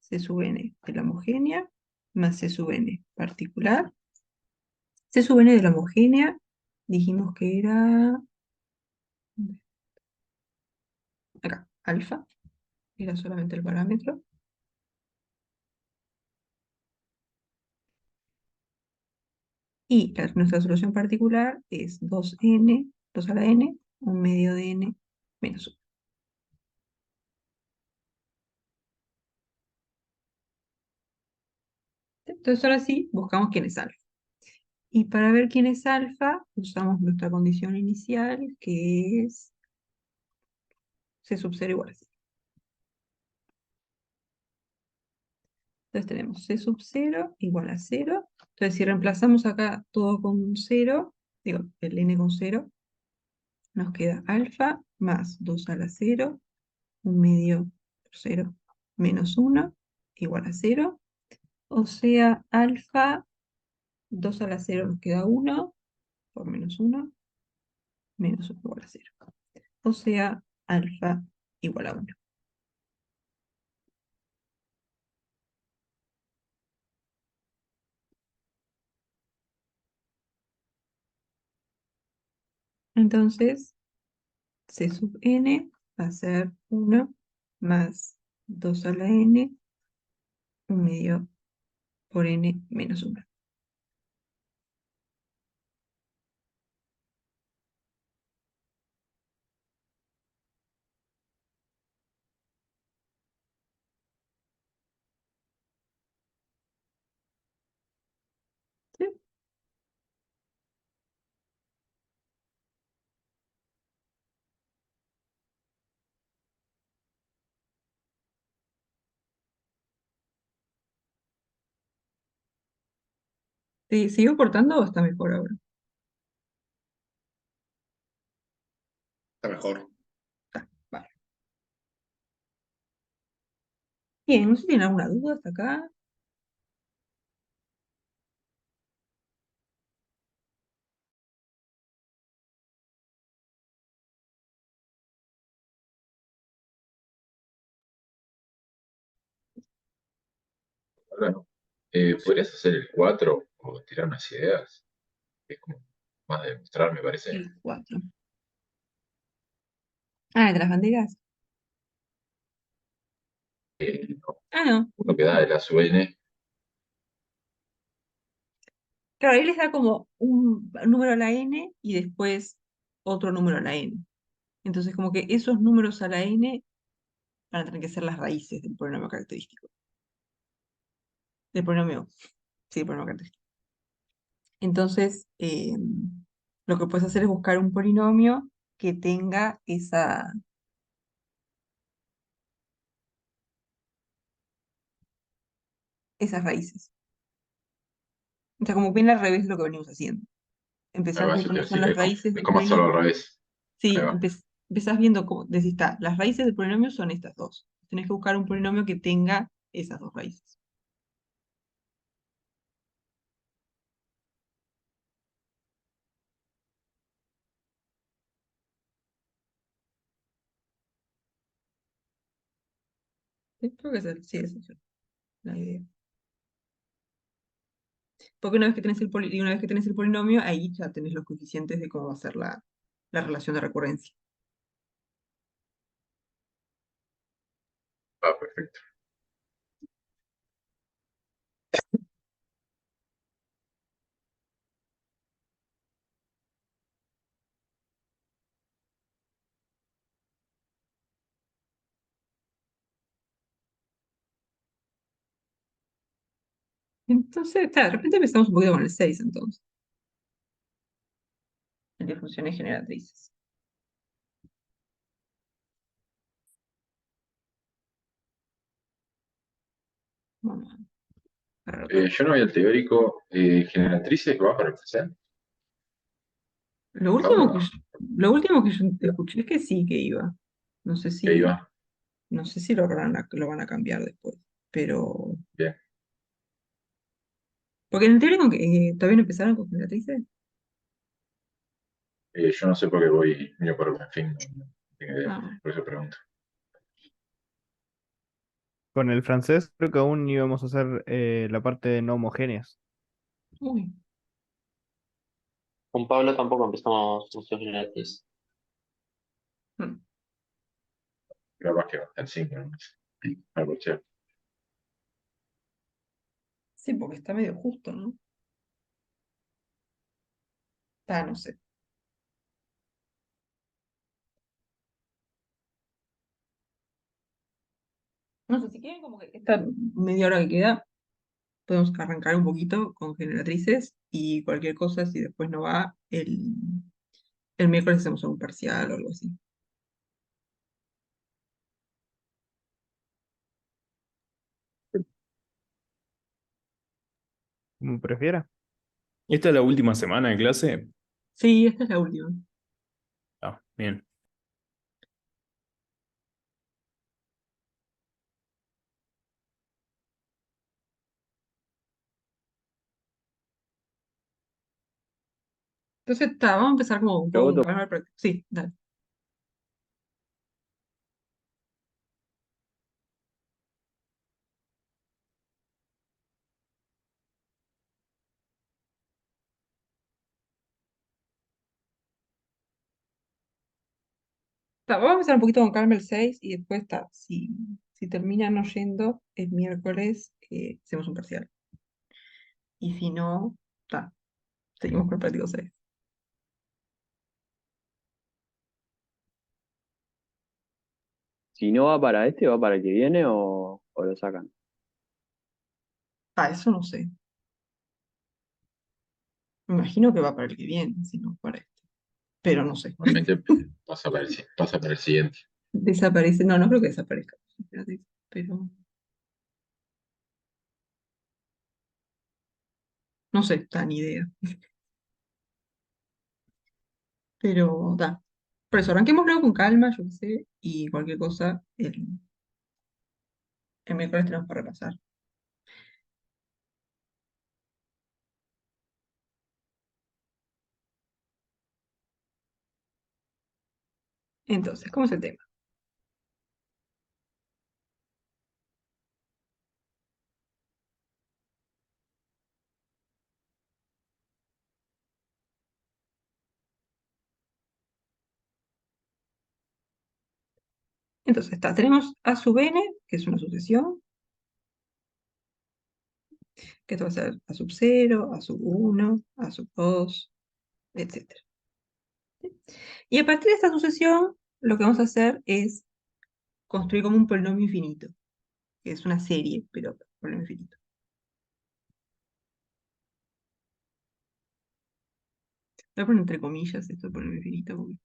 C sub n de la homogénea más C sub n particular. C sub n de la homogénea dijimos que era acá, alfa, era solamente el parámetro. Y nuestra solución particular es 2n, 2 a la n, un medio de n menos 1. Entonces ahora sí, buscamos quién es alfa. Y para ver quién es alfa, usamos nuestra condición inicial, que es C sub 0 igual a 0. Entonces tenemos C sub 0 igual a 0. Entonces si reemplazamos acá todo con 0, digo, el n con 0, nos queda alfa más 2 a la 0, un medio por 0 menos 1, igual a 0. O sea, alfa, 2 a la 0 nos queda 1, por menos 1, menos 1 igual a 0. O sea, alfa igual a 1. Entonces, C sub n va a ser 1 más 2 a la n, un medio por n menos 1. ¿Sí? ¿Sigo cortando o está mejor ahora? Está mejor. Vale. Bien, no sé si tienen alguna duda hasta acá. Ahora no. ¿Podrías hacer el 4 o tirar unas ideas? Es como más de demostrar, me parece. El 4. Ah, de las banderas. No, Ah, no. uno que da de la sub n. Claro, ahí les da como un número a la n y después otro número a la n. Entonces, como que esos números a la n van a tener que ser las raíces del polinomio característico. Del polinomio, sí, del polinomio característico. Entonces, lo que puedes hacer es buscar un polinomio que tenga esas raíces. O sea, como bien al revés de lo que venimos haciendo. Ahí Empezás va, viendo eso te iba cuáles a son decir, las raíces es del como hacerlo al polinomio. revés. Ahí Sí, va. empezás viendo cómo, decís, está, las raíces del polinomio son estas dos. Tenés que buscar un polinomio que tenga esas dos raíces. Sí, creo que sí, es eso la idea. Porque una vez que tenés y una vez que tenés el polinomio, ahí ya tenés los coeficientes de cómo va a ser la relación de recurrencia. Ah, perfecto. Entonces, de repente empezamos un poquito con el 6 entonces. El de funciones generatrices. Vamos a agarrar otro. Yo no vi el teórico. Generatrices va para el presente. Lo último que Ahora, lo último que yo escuché es que sí que iba. No sé que si, iba. no sé si lo van a cambiar después. Pero. Bien. Porque en el teórico que todavía no empezaron con generatrices. Yo no sé por qué voy niño por en fin, no tengo idea. Ah, Por eso pregunto. Con el francés creo que aún íbamos a hacer la parte de no homogéneas. uy. Con Pablo tampoco empezamos función generatriz. Mm. Capaz que va el 5, ¿no? Algo chévere. Sí, porque está medio justo, ¿no? No sé. No sé, si quieren como que esta media hora que queda, podemos arrancar un poquito con generatrices y cualquier cosa, si después no va, el miércoles hacemos un parcial o algo así. Como prefiera. ¿Esta es la última semana de clase? Sí, esta es la última. Ah, bien. Entonces, vamos a empezar como un Yo poco con voto. calma. Sí, dale. Vamos a empezar un poquito con calma el 6 y después está. Si terminan no yendo, el miércoles hacemos un parcial. Y si no, está. Seguimos con el práctico 6. Si no va para este, va para el que viene o lo sacan. Eso no sé. Me imagino que va para el que viene, si no para este. Pero no sé. Normalmente pasa para el siguiente. Desaparece. No, no creo que desaparezca. Espérate, pero no sé, ni idea. Pero da. Por eso, arranquemos luego con calma, yo qué sé, y cualquier cosa, el miércoles tenemos para repasar. Entonces, ¿cómo es el tema? Entonces, tenemos A sub n, que es una sucesión, que esto va a ser A sub 0, A sub 1, A sub 2, etc. Y a partir de esta sucesión, lo que vamos a hacer es construir como un polinomio infinito, que es una serie, pero polinomio infinito. Voy a poner entre comillas esto de polinomio infinito, porque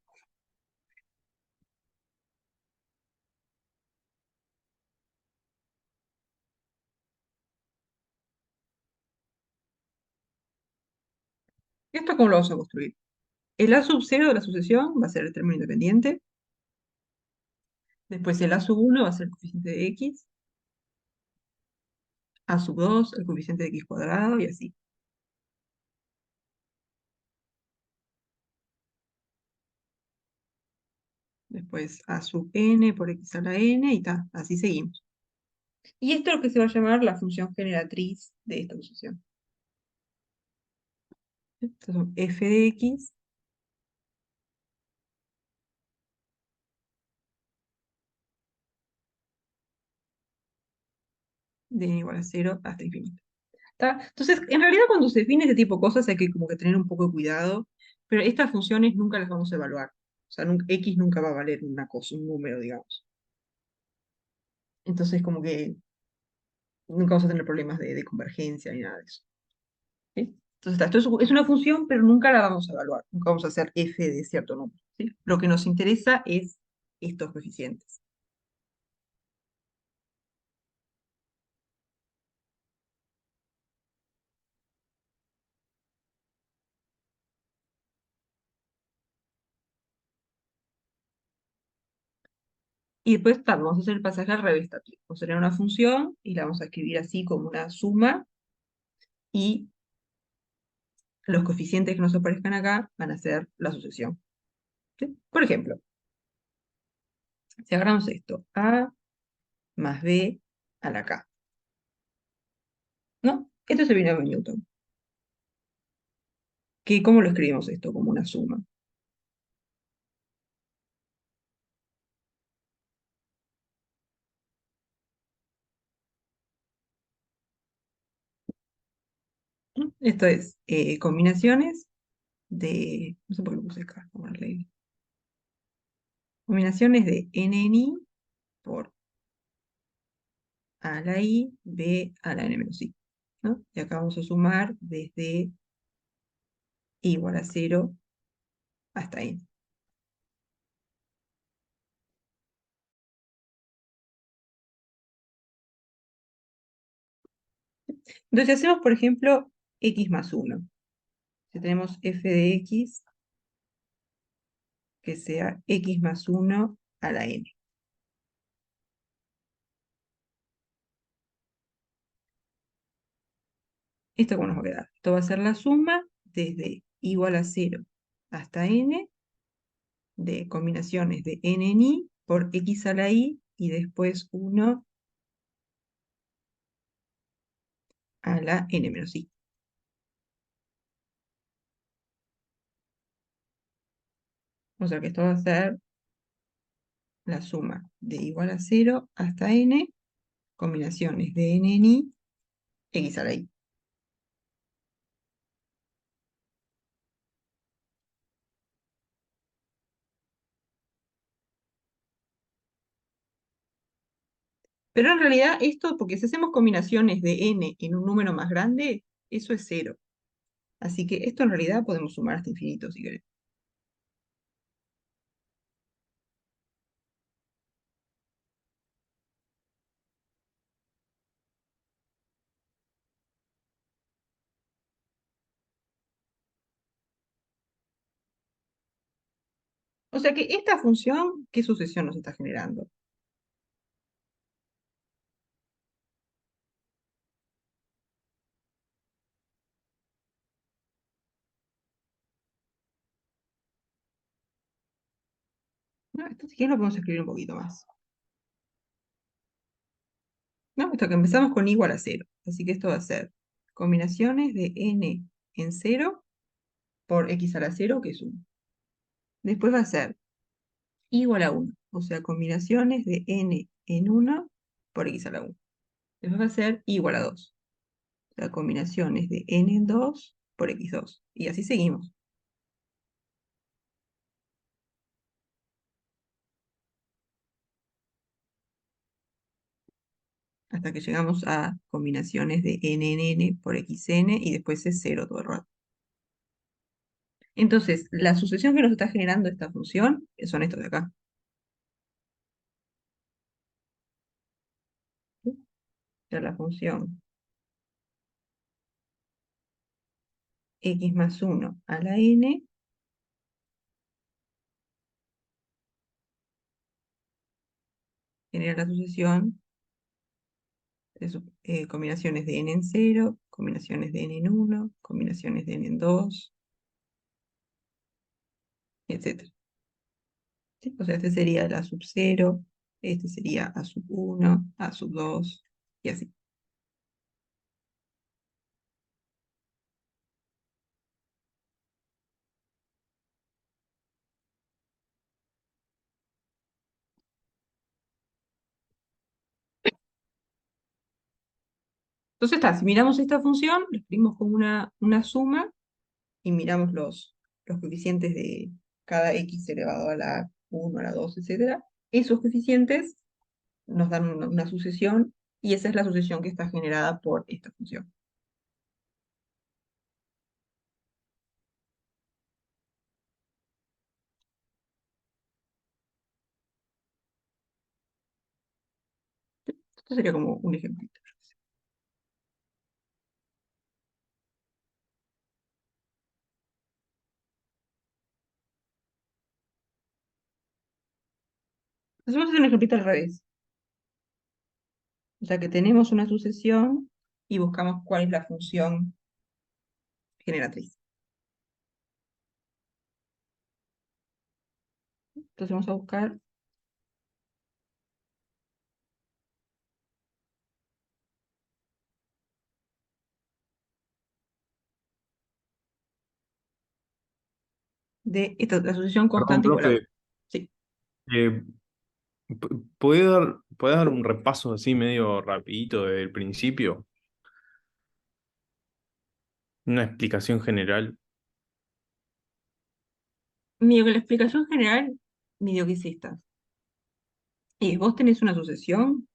¿esto cómo lo vamos a construir? El A sub 0 de la sucesión va a ser el término independiente. Después el A sub 1 va a ser el coeficiente de X. A sub 2 el coeficiente de X cuadrado y así. Después A sub n por X a la n y tal. Así seguimos. Y esto es lo que se va a llamar la función generatriz de esta sucesión. Estos son f de X de n igual a 0 hasta infinito. ¿Tá? Entonces, en realidad cuando se define este tipo de cosas hay que como que tener un poco de cuidado, pero estas funciones nunca las vamos a evaluar. O sea, X nunca va a valer una cosa, un número, digamos. Entonces, como que nunca vamos a tener problemas de convergencia ni nada de eso. ¿Sí? Entonces, esto es una función, pero nunca la vamos a evaluar. Nunca vamos a hacer f de cierto número. ¿Sí? Lo que nos interesa es estos coeficientes. Y después vamos a hacer el pasaje al revés también. Vamos a tener una función y la vamos a escribir así como una suma y los coeficientes que nos aparezcan acá van a ser la sucesión. ¿Sí? Por ejemplo, si agarramos esto, a más b a la k. ¿No? Esto es el binomio de Newton. ¿Cómo lo escribimos esto? Como una suma. ¿No? Esto es combinaciones de... No sé por qué lo puse acá. Vamos a darle- Combinaciones de n por a la i, b a la n menos i. ¿No? Y acá vamos a sumar desde igual a 0 hasta n. Entonces, si hacemos, por ejemplo, x más 1. Si tenemos f de x, que sea x más 1 a la n. ¿Esto cómo nos va a quedar? Esto va a ser la suma desde igual a 0 hasta n de combinaciones de n en i por x a la i y después 1 a la n menos i. O sea que esto va a ser la suma de igual a 0 hasta n, combinaciones de n en i, x a la i. Pero en realidad esto, porque si hacemos combinaciones de n en un número más grande, eso es 0. Así que esto en realidad podemos sumar hasta infinito si queremos. O sea que esta función, ¿qué sucesión nos está generando? No, esto si quieren lo podemos escribir un poquito más. No, esto que empezamos con igual a 0. Así que esto va a ser combinaciones de n en 0 por x a la 0, que es 1. Después va a ser igual a 1. O sea, combinaciones de n en 1 por x a la 1. Después va a ser igual a 2. O sea, combinaciones de n en 2 por x2. Y así seguimos. Hasta que llegamos a combinaciones de n en n por xn y después es 0 todo el rato. Entonces, la sucesión que nos está generando esta función son estos de acá. ¿Sí? O sea, la función x más 1 a la n genera la sucesión de combinaciones de n en 0, combinaciones de n en 1, combinaciones de n en 2, etc. ¿Sí? O sea, este sería la sub 0, este sería a sub 1, a sub 2, y así. Entonces está, si miramos esta función, lo escribimos como una suma y miramos los coeficientes de cada x elevado a la 1, a la 2, etc. Esos coeficientes nos dan una sucesión Y esa es la sucesión que está generada por esta función. Esto sería como un ejemplito. Entonces vamos a hacer un ejemplito al revés. O sea que tenemos una sucesión y buscamos cuál es la función generatriz. Entonces vamos a buscar de la sucesión Perdón, constante igual a 1. profe, Sí. eh, puede dar un repaso así medio rapidito desde el principio? Una explicación general. Medio que la explicación general, medio que es esta. Vos tenés una sucesión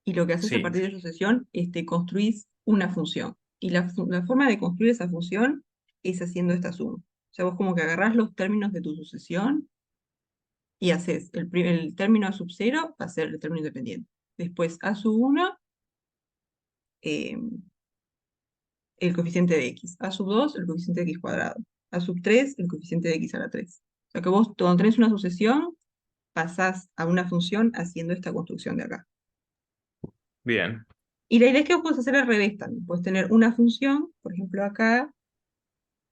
y lo que haces a Sí. partir de la sucesión es te construís una función. Y la forma de construir esa función es haciendo esta suma. O sea, vos como que agarrás los términos de tu sucesión y haces el término a sub 0 va a ser el término independiente. Después a sub 1, el coeficiente de x. A sub 2, el coeficiente de x cuadrado. A sub 3, el coeficiente de x a la 3. O sea que vos cuando tenés una sucesión, pasás a una función haciendo esta construcción de acá. Bien. Y la idea es que vos podés hacer al revés también. Puedes tener una función, por ejemplo acá,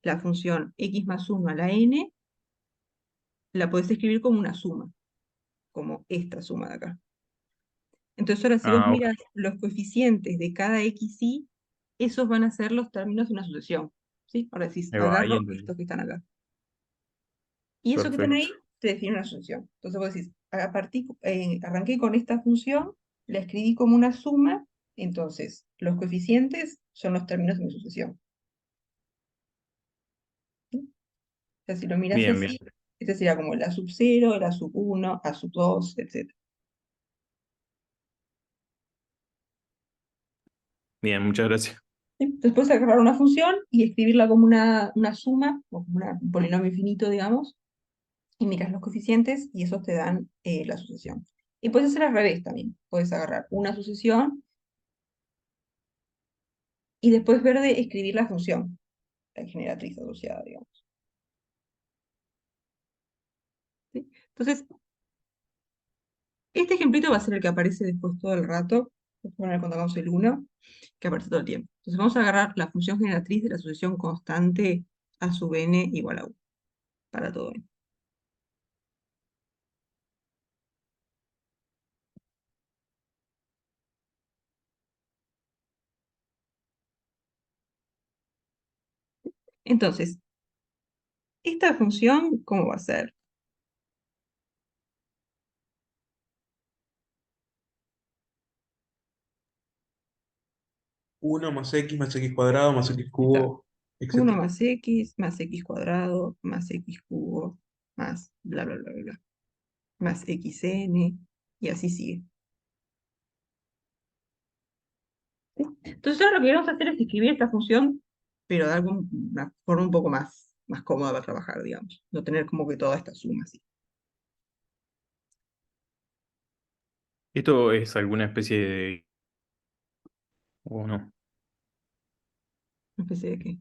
la función x más 1 a la n, la podés escribir como una suma, como esta suma de acá. Entonces ahora si vos Ah, ok. miras los coeficientes de cada xy, esos van a ser los términos de una sucesión. ¿Sí? Ahora decís, Ahí va, ahí agarro entendí. estos que están acá. Y eso que están Perfecto. ahí te define una sucesión. Entonces vos decís, arranqué con esta función, la escribí como una suma, entonces los coeficientes son los términos de mi sucesión. ¿Sí? O sea, si lo miras Bien, bien. así, este sería como el a sub 0, el a sub 1, a sub 2, etc. Bien, muchas gracias. ¿Sí? Entonces puedes agarrar una función y escribirla como una suma, o como un polinomio infinito, digamos, y miras los coeficientes y esos te dan la sucesión. Y puedes hacer al revés también. Puedes agarrar una sucesión y después ver de escribir la función, la generatriz asociada, digamos. ¿Sí? Entonces, este ejemplito va a ser el que aparece después todo el rato, voy a poner cuando hagamos el 1, que aparece todo el tiempo. Entonces vamos a agarrar la función generatriz de la sucesión constante a sub n igual a 1, para todo n. Entonces, esta función, ¿cómo va a ser? 1 más x cuadrado, más x Ahí está. cubo, 1 etc. más x cuadrado, más x cubo, más bla, bla, bla, bla, bla, más xn, y así sigue. ¿Sí? Entonces ahora lo que vamos a hacer es escribir esta función, pero de alguna forma un poco más cómoda para trabajar, digamos. No tener como que toda esta suma así. ¿Esto es alguna especie de... o no? ¿Una especie de qué?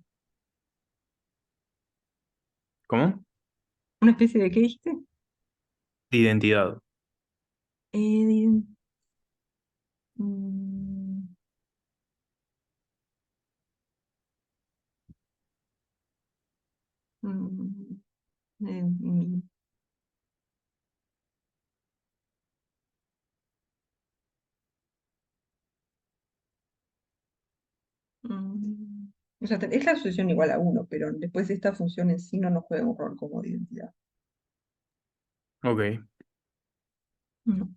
¿Cómo? ¿Una especie de qué dijiste? De identidad. Eh, mm, mm, eh, mm, o sea, es la sucesión igual a 1, pero después esta función en sí no nos juega un rol como de identidad. Ok. No.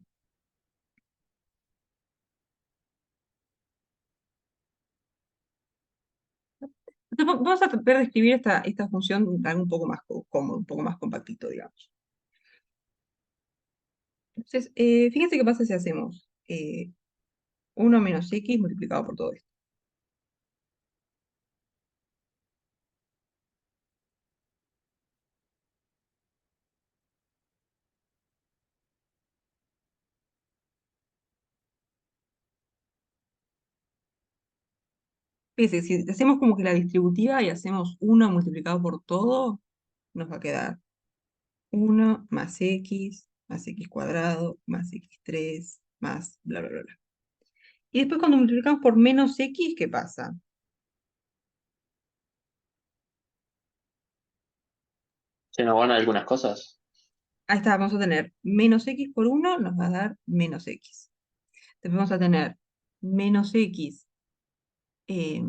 Entonces, vamos a tratar de escribir esta función algo un poco más cómodo, un poco más compactito, digamos. Entonces, fíjense qué pasa si hacemos 1 menos x multiplicado por todo esto. Fíjense, si hacemos como que la distributiva y hacemos 1 multiplicado por todo, nos va a quedar 1 más x cuadrado, más x3, más bla, bla, bla, bla. Y después cuando multiplicamos por menos x, ¿qué pasa? ¿Se nos van algunas cosas? Ahí está, vamos a tener menos x por 1 nos va a dar menos x. Después vamos a tener menos x eh,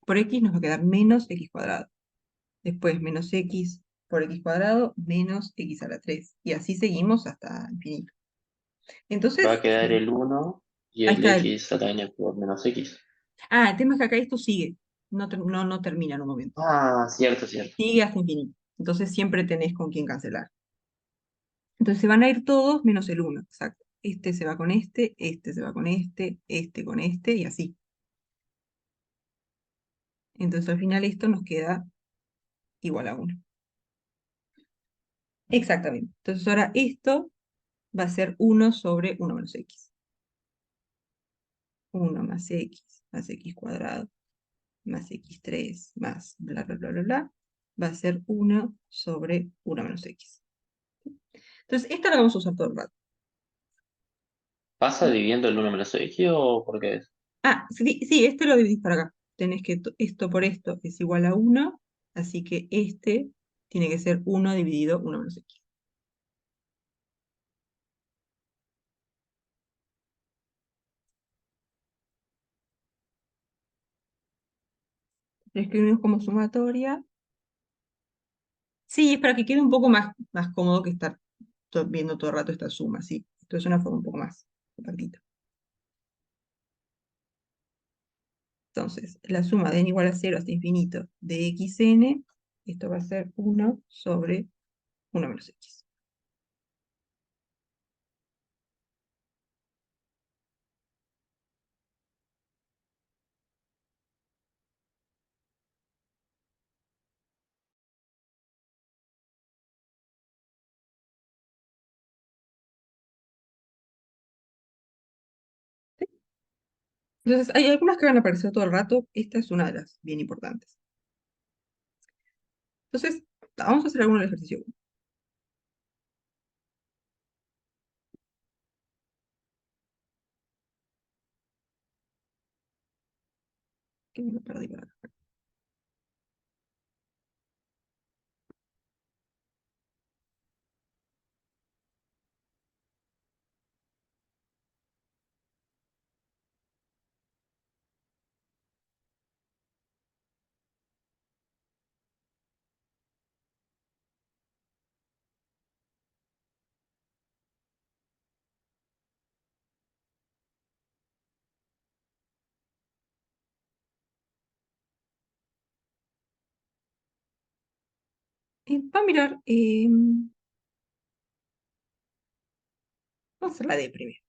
por x nos va a quedar menos x cuadrado. Después menos x por x cuadrado menos x a la 3. Y así seguimos hasta infinito. Va Entonces, a quedar el 1 y ahí el está. x a la n por menos x. El tema es que acá esto sigue. No termina en un momento. Ah, cierto, cierto. Sigue hasta infinito. Entonces siempre tenés con quién cancelar. Entonces se van a ir todos menos el 1, exacto. Este se va con este se va con este con este, y así. Entonces al final esto nos queda igual a 1. Exactamente. Entonces ahora esto va a ser 1 sobre 1 menos x. 1 más x cuadrado, más x3, más bla, bla, bla, bla, bla, va a ser 1 sobre 1 menos x. Entonces esta la vamos a usar todo el rato. ¿Pasa dividiendo el 1 menos x o por qué es? Sí, este lo dividís para acá. Tenés que esto por esto es igual a 1, así que este tiene que ser 1 dividido 1 menos x. Lo escribimos como sumatoria. Sí, es para que quede un poco más cómodo que estar viendo todo el rato esta suma, sí. Esto es una forma un poco más compactita. Entonces, la suma de n igual a 0 hasta infinito de xn, esto va a ser 1 sobre 1 menos x. ¿Sí? Entonces, hay algunas que van a aparecer todo el rato. Esta es una de las bien importantes. Entonces, vamos a hacer alguno del ejercicio 1. Que me lo perdí por acá. Va a mirar, vamos a hacer la D primero.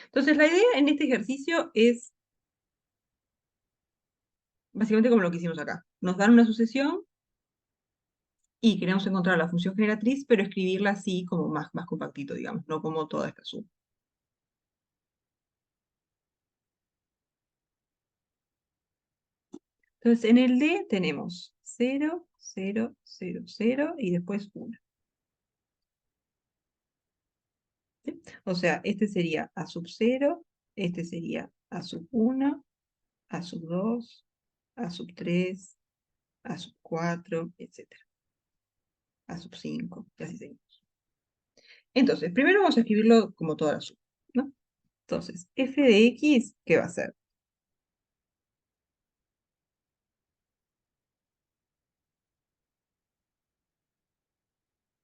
Entonces, la idea en este ejercicio es básicamente como lo que hicimos acá. Nos dan una sucesión y queremos encontrar la función generatriz, pero escribirla así como más compactito, digamos, no como toda esta suma. Entonces, en el D tenemos 0, 0, 0, 0 y después 1. ¿Sí? O sea, este sería A sub 0, este sería A sub 1, A sub 2, A sub 3, A sub 4, etcétera. A sub 5, y así seguimos. Entonces, primero vamos a escribirlo como toda la suma, ¿no? Entonces, f de x, ¿qué va a ser?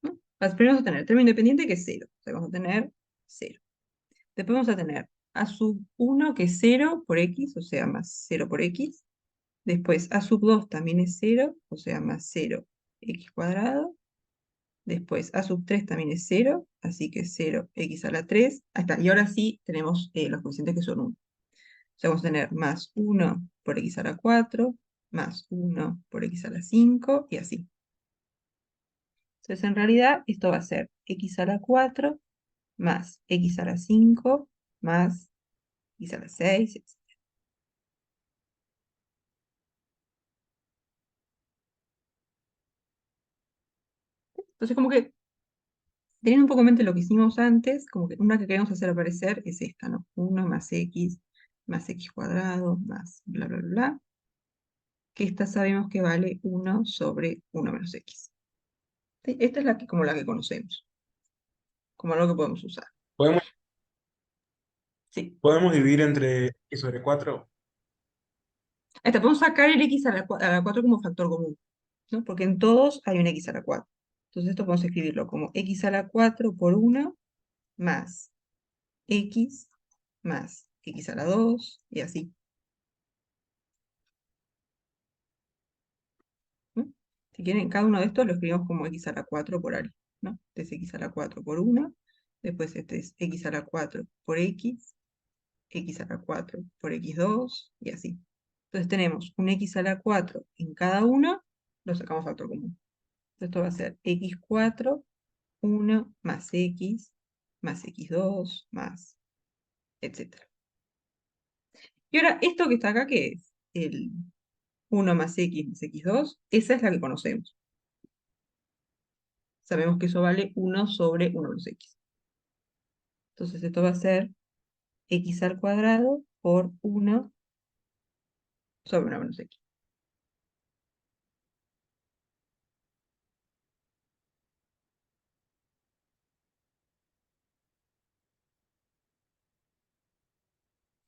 ¿No? Primero vamos a tener el término independiente que es 0. O sea, vamos a tener 0. Después vamos a tener a sub 1 que es 0 por x, o sea, más 0 por x. Después a sub 2 también es 0, o sea, más 0 x cuadrado. Después, a sub 3 también es 0, así que 0x a la 3. Ahí está. Y ahora sí tenemos los coeficientes que son 1. O sea, vamos a tener más 1 por x a la 4, más 1 por x a la 5, y así. Entonces, en realidad, esto va a ser x a la 4 más x a la 5 más x a la 6, etc. Entonces, como que, teniendo un poco en mente lo que hicimos antes, como que una que queremos hacer aparecer es esta, ¿no? 1 más x cuadrado más bla, bla, bla, bla, que esta sabemos que vale 1 sobre 1 menos x. ¿Sí? Esta es como la que conocemos, como algo que podemos usar. Podemos, Sí. podemos dividir entre x sobre 4. Ahí está, podemos sacar el x a la 4 como factor común, ¿no? Porque en todos hay un x a la 4. Entonces esto podemos escribirlo como x a la 4 por 1 más x más x a la 2 y así. ¿No? Si quieren, cada uno de estos lo escribimos como x a la 4 por área, ¿no? Este es x a la 4 por 1, después este es x a la 4 por x a la 4 por x2 y así. Entonces tenemos un x a la 4 en cada uno, lo sacamos factor común. Esto va a ser x4, 1 más x2, más, etc. Y ahora, esto que está acá, que es el 1 más x2, esa es la que conocemos. Sabemos que eso vale 1 sobre 1 menos x. Entonces esto va a ser x al cuadrado por 1 sobre 1 menos x.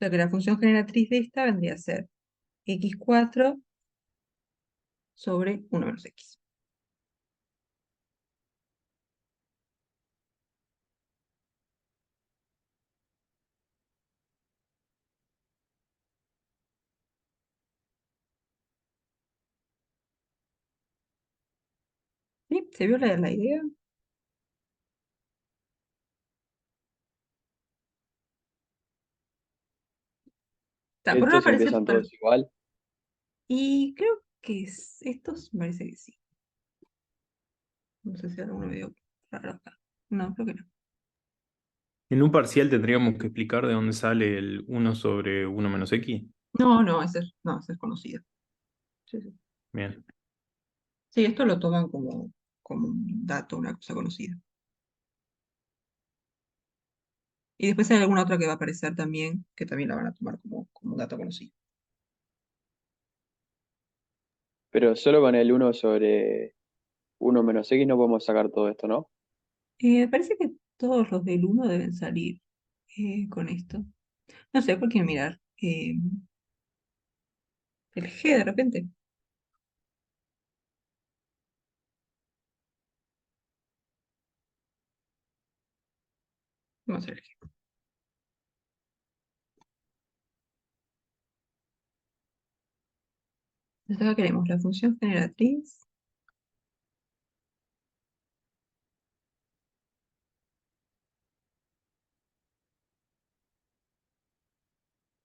O sea que la función generatriz de esta vendría a ser x4 sobre 1 menos x. ¿Sí? ¿Se vio la idea? Está, por ahora Estos parece. empiezan todos igual. Y creo que estos me parece que sí. No sé si alguno medio raro acá. No, creo que no. En un parcial tendríamos que explicar de dónde sale el 1 sobre 1 menos x. No, ese es conocido. Sí, sí. Bien. Sí, esto lo toman como un dato, una cosa conocida. Y después hay alguna otra que va a aparecer también, que también la van a tomar como un dato conocido. Pero solo con el 1 sobre 1 menos x no podemos sacar todo esto, ¿no? Me parece que todos los del 1 deben salir con esto. No sé, ¿por qué mirar? El G de repente. Vamos a ver el G. Entonces acá queremos la función generatriz.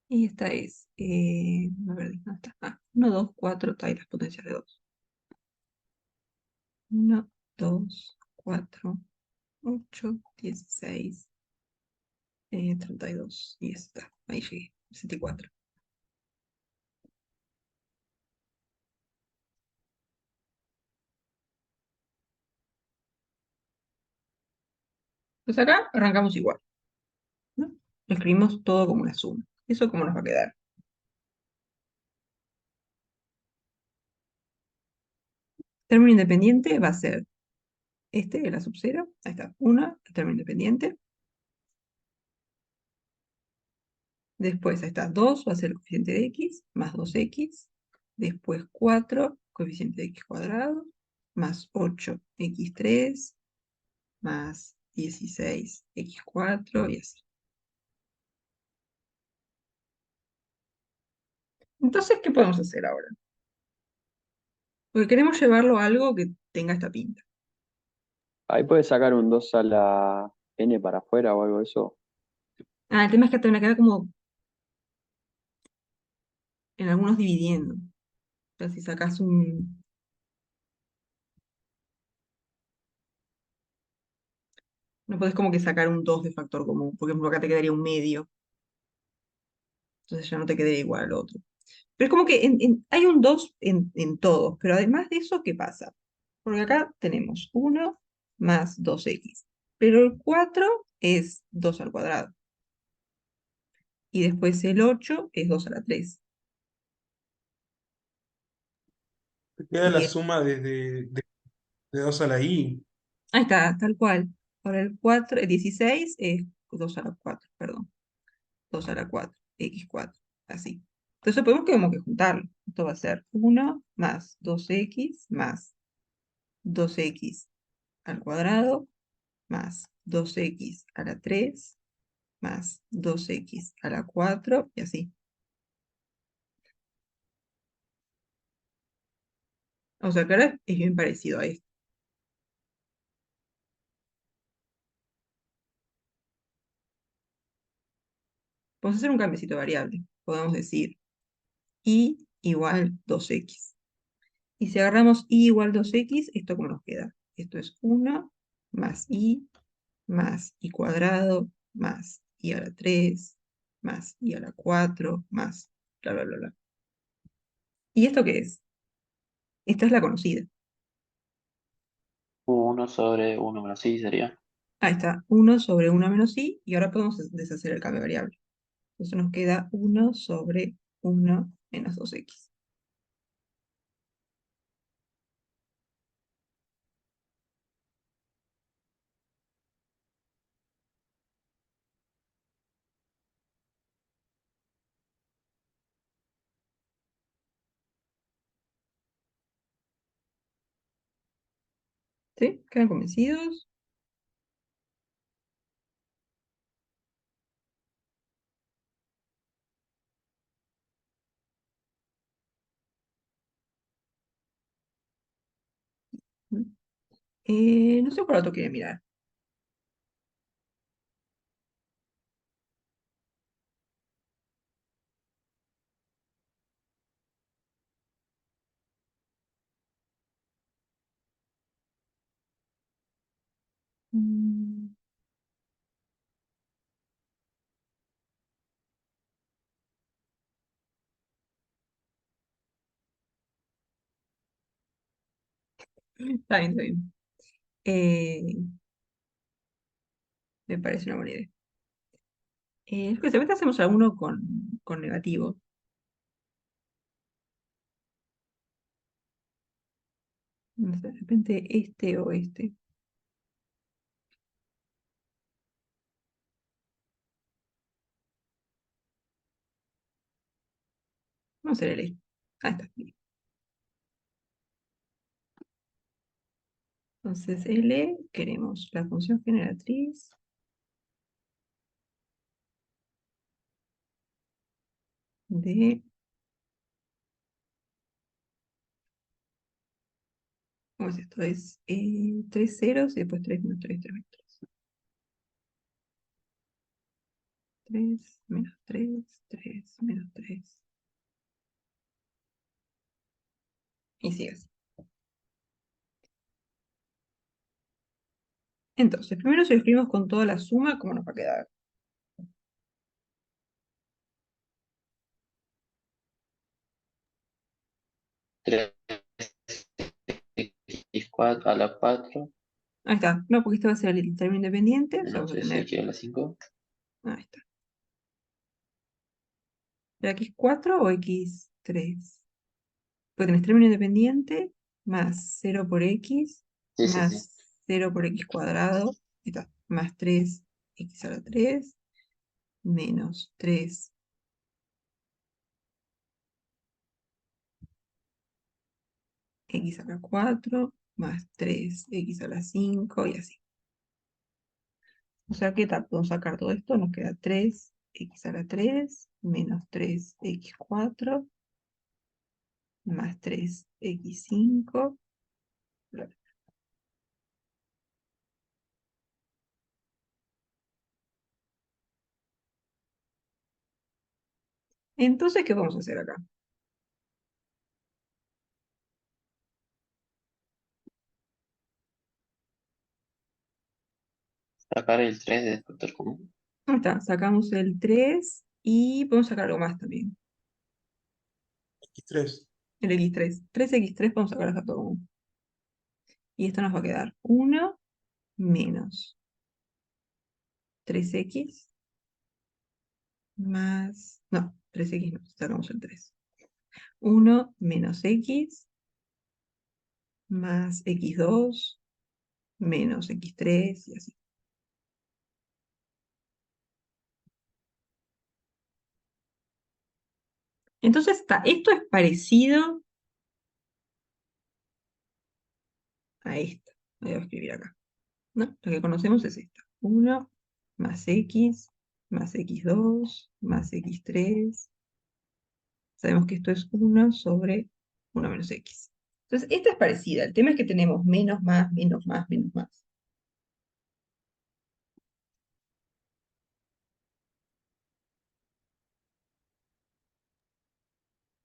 Y esta es, a ver, ¿dónde está? 1, 2, 4, está ahí las potencias de 2. 1, 2, 4, 8, 16, 32. Y está, ahí llegué, 64. Pues acá arrancamos igual, ¿no? Lo escribimos todo como una suma. ¿Eso cómo nos va a quedar? Término independiente va a ser este, la sub 0. Ahí está, 1, el término independiente. Después, ahí está, 2 va a ser el coeficiente de x, más 2x. Después 4, coeficiente de x cuadrado, más 8x3, más 16x4 y así. Entonces, ¿qué podemos hacer ahora? Porque queremos llevarlo a algo que tenga esta pinta. Ahí puedes sacar un 2 a la n para afuera o algo de eso. Ah, el tema es que te van a quedar como en algunos dividiendo. O sea, si sacas un... No podés como que sacar un 2 de factor común, porque por ejemplo acá te quedaría un medio, entonces ya no te quedaría igual al otro. Pero es como que hay un 2 en todos, pero además de eso, ¿qué pasa? Porque acá tenemos 1 más 2x, pero el 4 es 2 al cuadrado, y después el 8 es 2 a la 3. Te queda la Y suma de 2 a la i. ahí está, tal cual. Ahora el 4, el 16 es 2 a la 4, perdón. 2 a la 4, x4, así. Entonces podemos como que juntarlo. Esto va a ser 1 más 2x más 2x al cuadrado más 2x a la 3 más 2x a la 4 y así. O sea que ahora es bien parecido a esto. Podemos hacer un cambiecito de variable. Podemos decir y igual 2x. Y si agarramos y igual 2x, ¿esto cómo nos queda? Esto es 1 más y cuadrado más y a la 3 más y a la 4 más bla, bla, bla, bla. ¿Y esto qué es? Esta es la conocida. 1 sobre 1 menos i sería. Ahí está, 1 sobre 1 menos i, y ahora podemos deshacer el cambio de variable. Entonces nos queda 1 sobre 1 menos 2x. ¿Sí? ¿Quedan convencidos? ¿Mm? No sé cuál otro quiere mirar. Mm, Está bien, está bien. Eh, Me parece una buena idea. Escucha, ahorita hacemos alguno con negativo. No sé, de repente este o este. Vamos a hacer el. Ahí está. Entonces, L, queremos la función generatriz de, ¿cómo es esto? Es 3 ceros y después 3 menos 3, 3 menos 3. 3 menos 3, 3 menos 3. Y sigue así. Entonces, primero si lo escribimos con toda la suma, ¿cómo nos va a quedar? 3x4 a la 4 Ahí está. No, porque este va a ser el término independiente. O sea, menos vamos a tener. 3x a la 5. Ahí está. ¿Era x4 o x3? Pues tenés término independiente más 0 por x Sí, sí, sí. más 0 por x cuadrado. Ahí está. Más 3x a la 3 menos 3 x a la 4 más 3x a la 5 y así. O sea que podemos sacar todo esto, nos queda 3x a la 3 menos 3x4 más 3x5. Entonces, ¿qué vamos a hacer acá? Sacar el 3 del factor común. Ahí está, sacamos el 3 y podemos sacar algo más también. X3. El X3. 3x3 podemos sacar el factor común. Y esto nos va a quedar 1 menos 3x más... No, 3x no, sacamos el 3. 1 menos x más x2 menos x3 y así. Entonces esto es parecido a esta. Voy a escribir acá. ¿No? La que conocemos es esta. 1 más x más x2 más x3. Sabemos que esto es 1 sobre 1 menos x. Entonces, esta es parecida. El tema es que tenemos menos, más, menos, más, menos, más.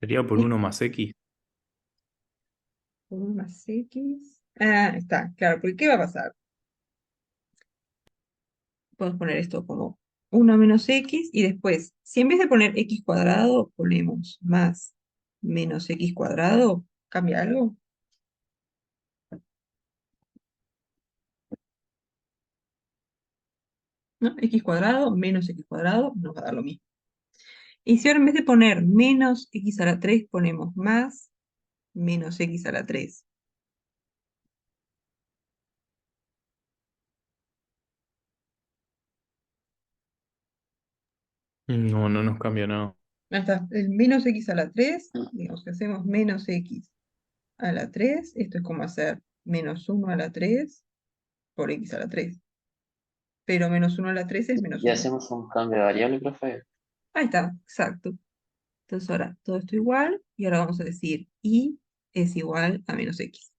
Sería por Y 1 más X. 1 más x. Ah, está, claro, porque ¿qué va a pasar? Podemos poner esto como 1 menos x y después, si en vez de poner x cuadrado, ponemos más menos x cuadrado, ¿cambia algo? ¿No? X cuadrado menos x cuadrado nos va a dar lo mismo. Y si ahora en vez de poner menos x a la 3, ponemos más menos x a la 3. No, no nos cambia nada. Ahí está, el menos x a la 3, digamos que hacemos menos x a la 3, esto es como hacer menos 1 a la 3 por x a la 3. Pero menos 1 a la 3 es menos Y 1. hacemos un cambio de variable, profe. Ahí está, exacto. Entonces ahora todo esto igual, y ahora vamos a decir y es igual a menos x.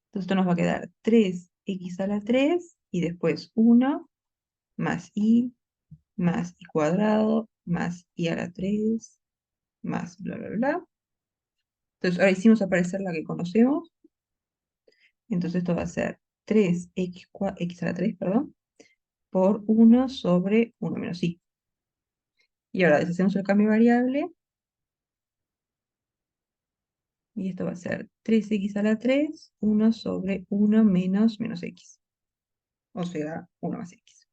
Entonces esto nos va a quedar 3x a la 3 y después 1 más y cuadrado más y a la 3 más bla bla bla. Entonces ahora hicimos aparecer la que conocemos. Entonces esto va a ser 3x a la 3, perdón, por 1 sobre 1 menos y. Y ahora deshacemos el cambio de variable. Y esto va a ser 3x a la 3, 1 sobre 1 menos x. O sea, 1 más x.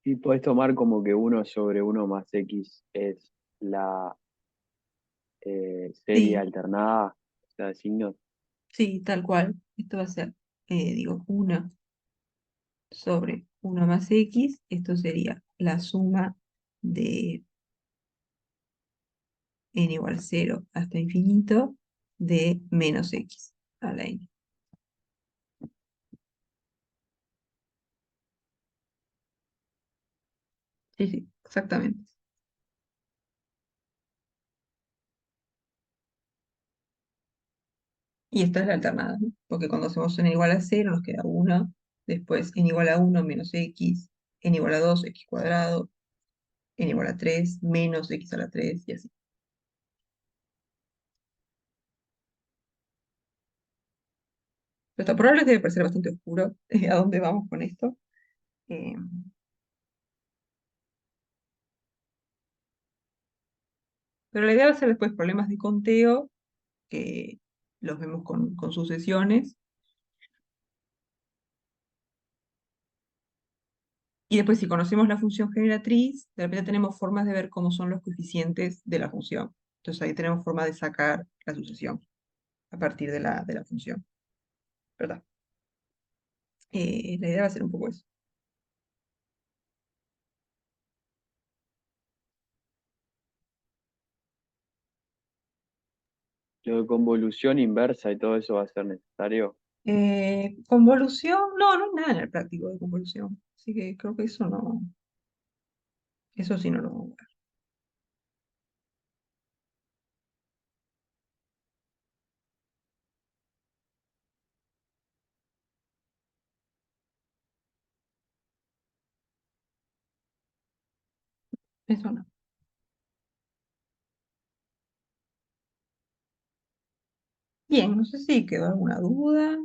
Y podés tomar como que 1 sobre 1 más X es la serie Sí, alternada, o sea, de signos. sí, tal cual. Esto va a ser, digo, 1 sobre 1 más x. Esto sería la suma de n igual 0 hasta infinito de menos x a la n. Sí, sí, exactamente. Y esta es la alternada, ¿no? Porque cuando hacemos n igual a 0 nos queda 1, después n igual a 1 menos x, n igual a 2 x cuadrado, n igual a 3 menos x a la 3 y así. Pero está, por ahora les debe parecer bastante oscuro a dónde vamos con esto. Eh, pero la idea va a ser después problemas de conteo, que los vemos con sucesiones. Y después, si conocemos la función generatriz, de repente tenemos formas de ver cómo son los coeficientes de la función. Entonces ahí tenemos forma de sacar la sucesión a partir de la función, ¿verdad? La idea va a ser un poco eso. Lo de convolución inversa y todo eso va a ser necesario. Convolución, no, no hay nada en el práctico de convolución. Así que creo que eso no, eso sí no lo vamos a ver. Eso no. Bien, no sé si quedó alguna duda.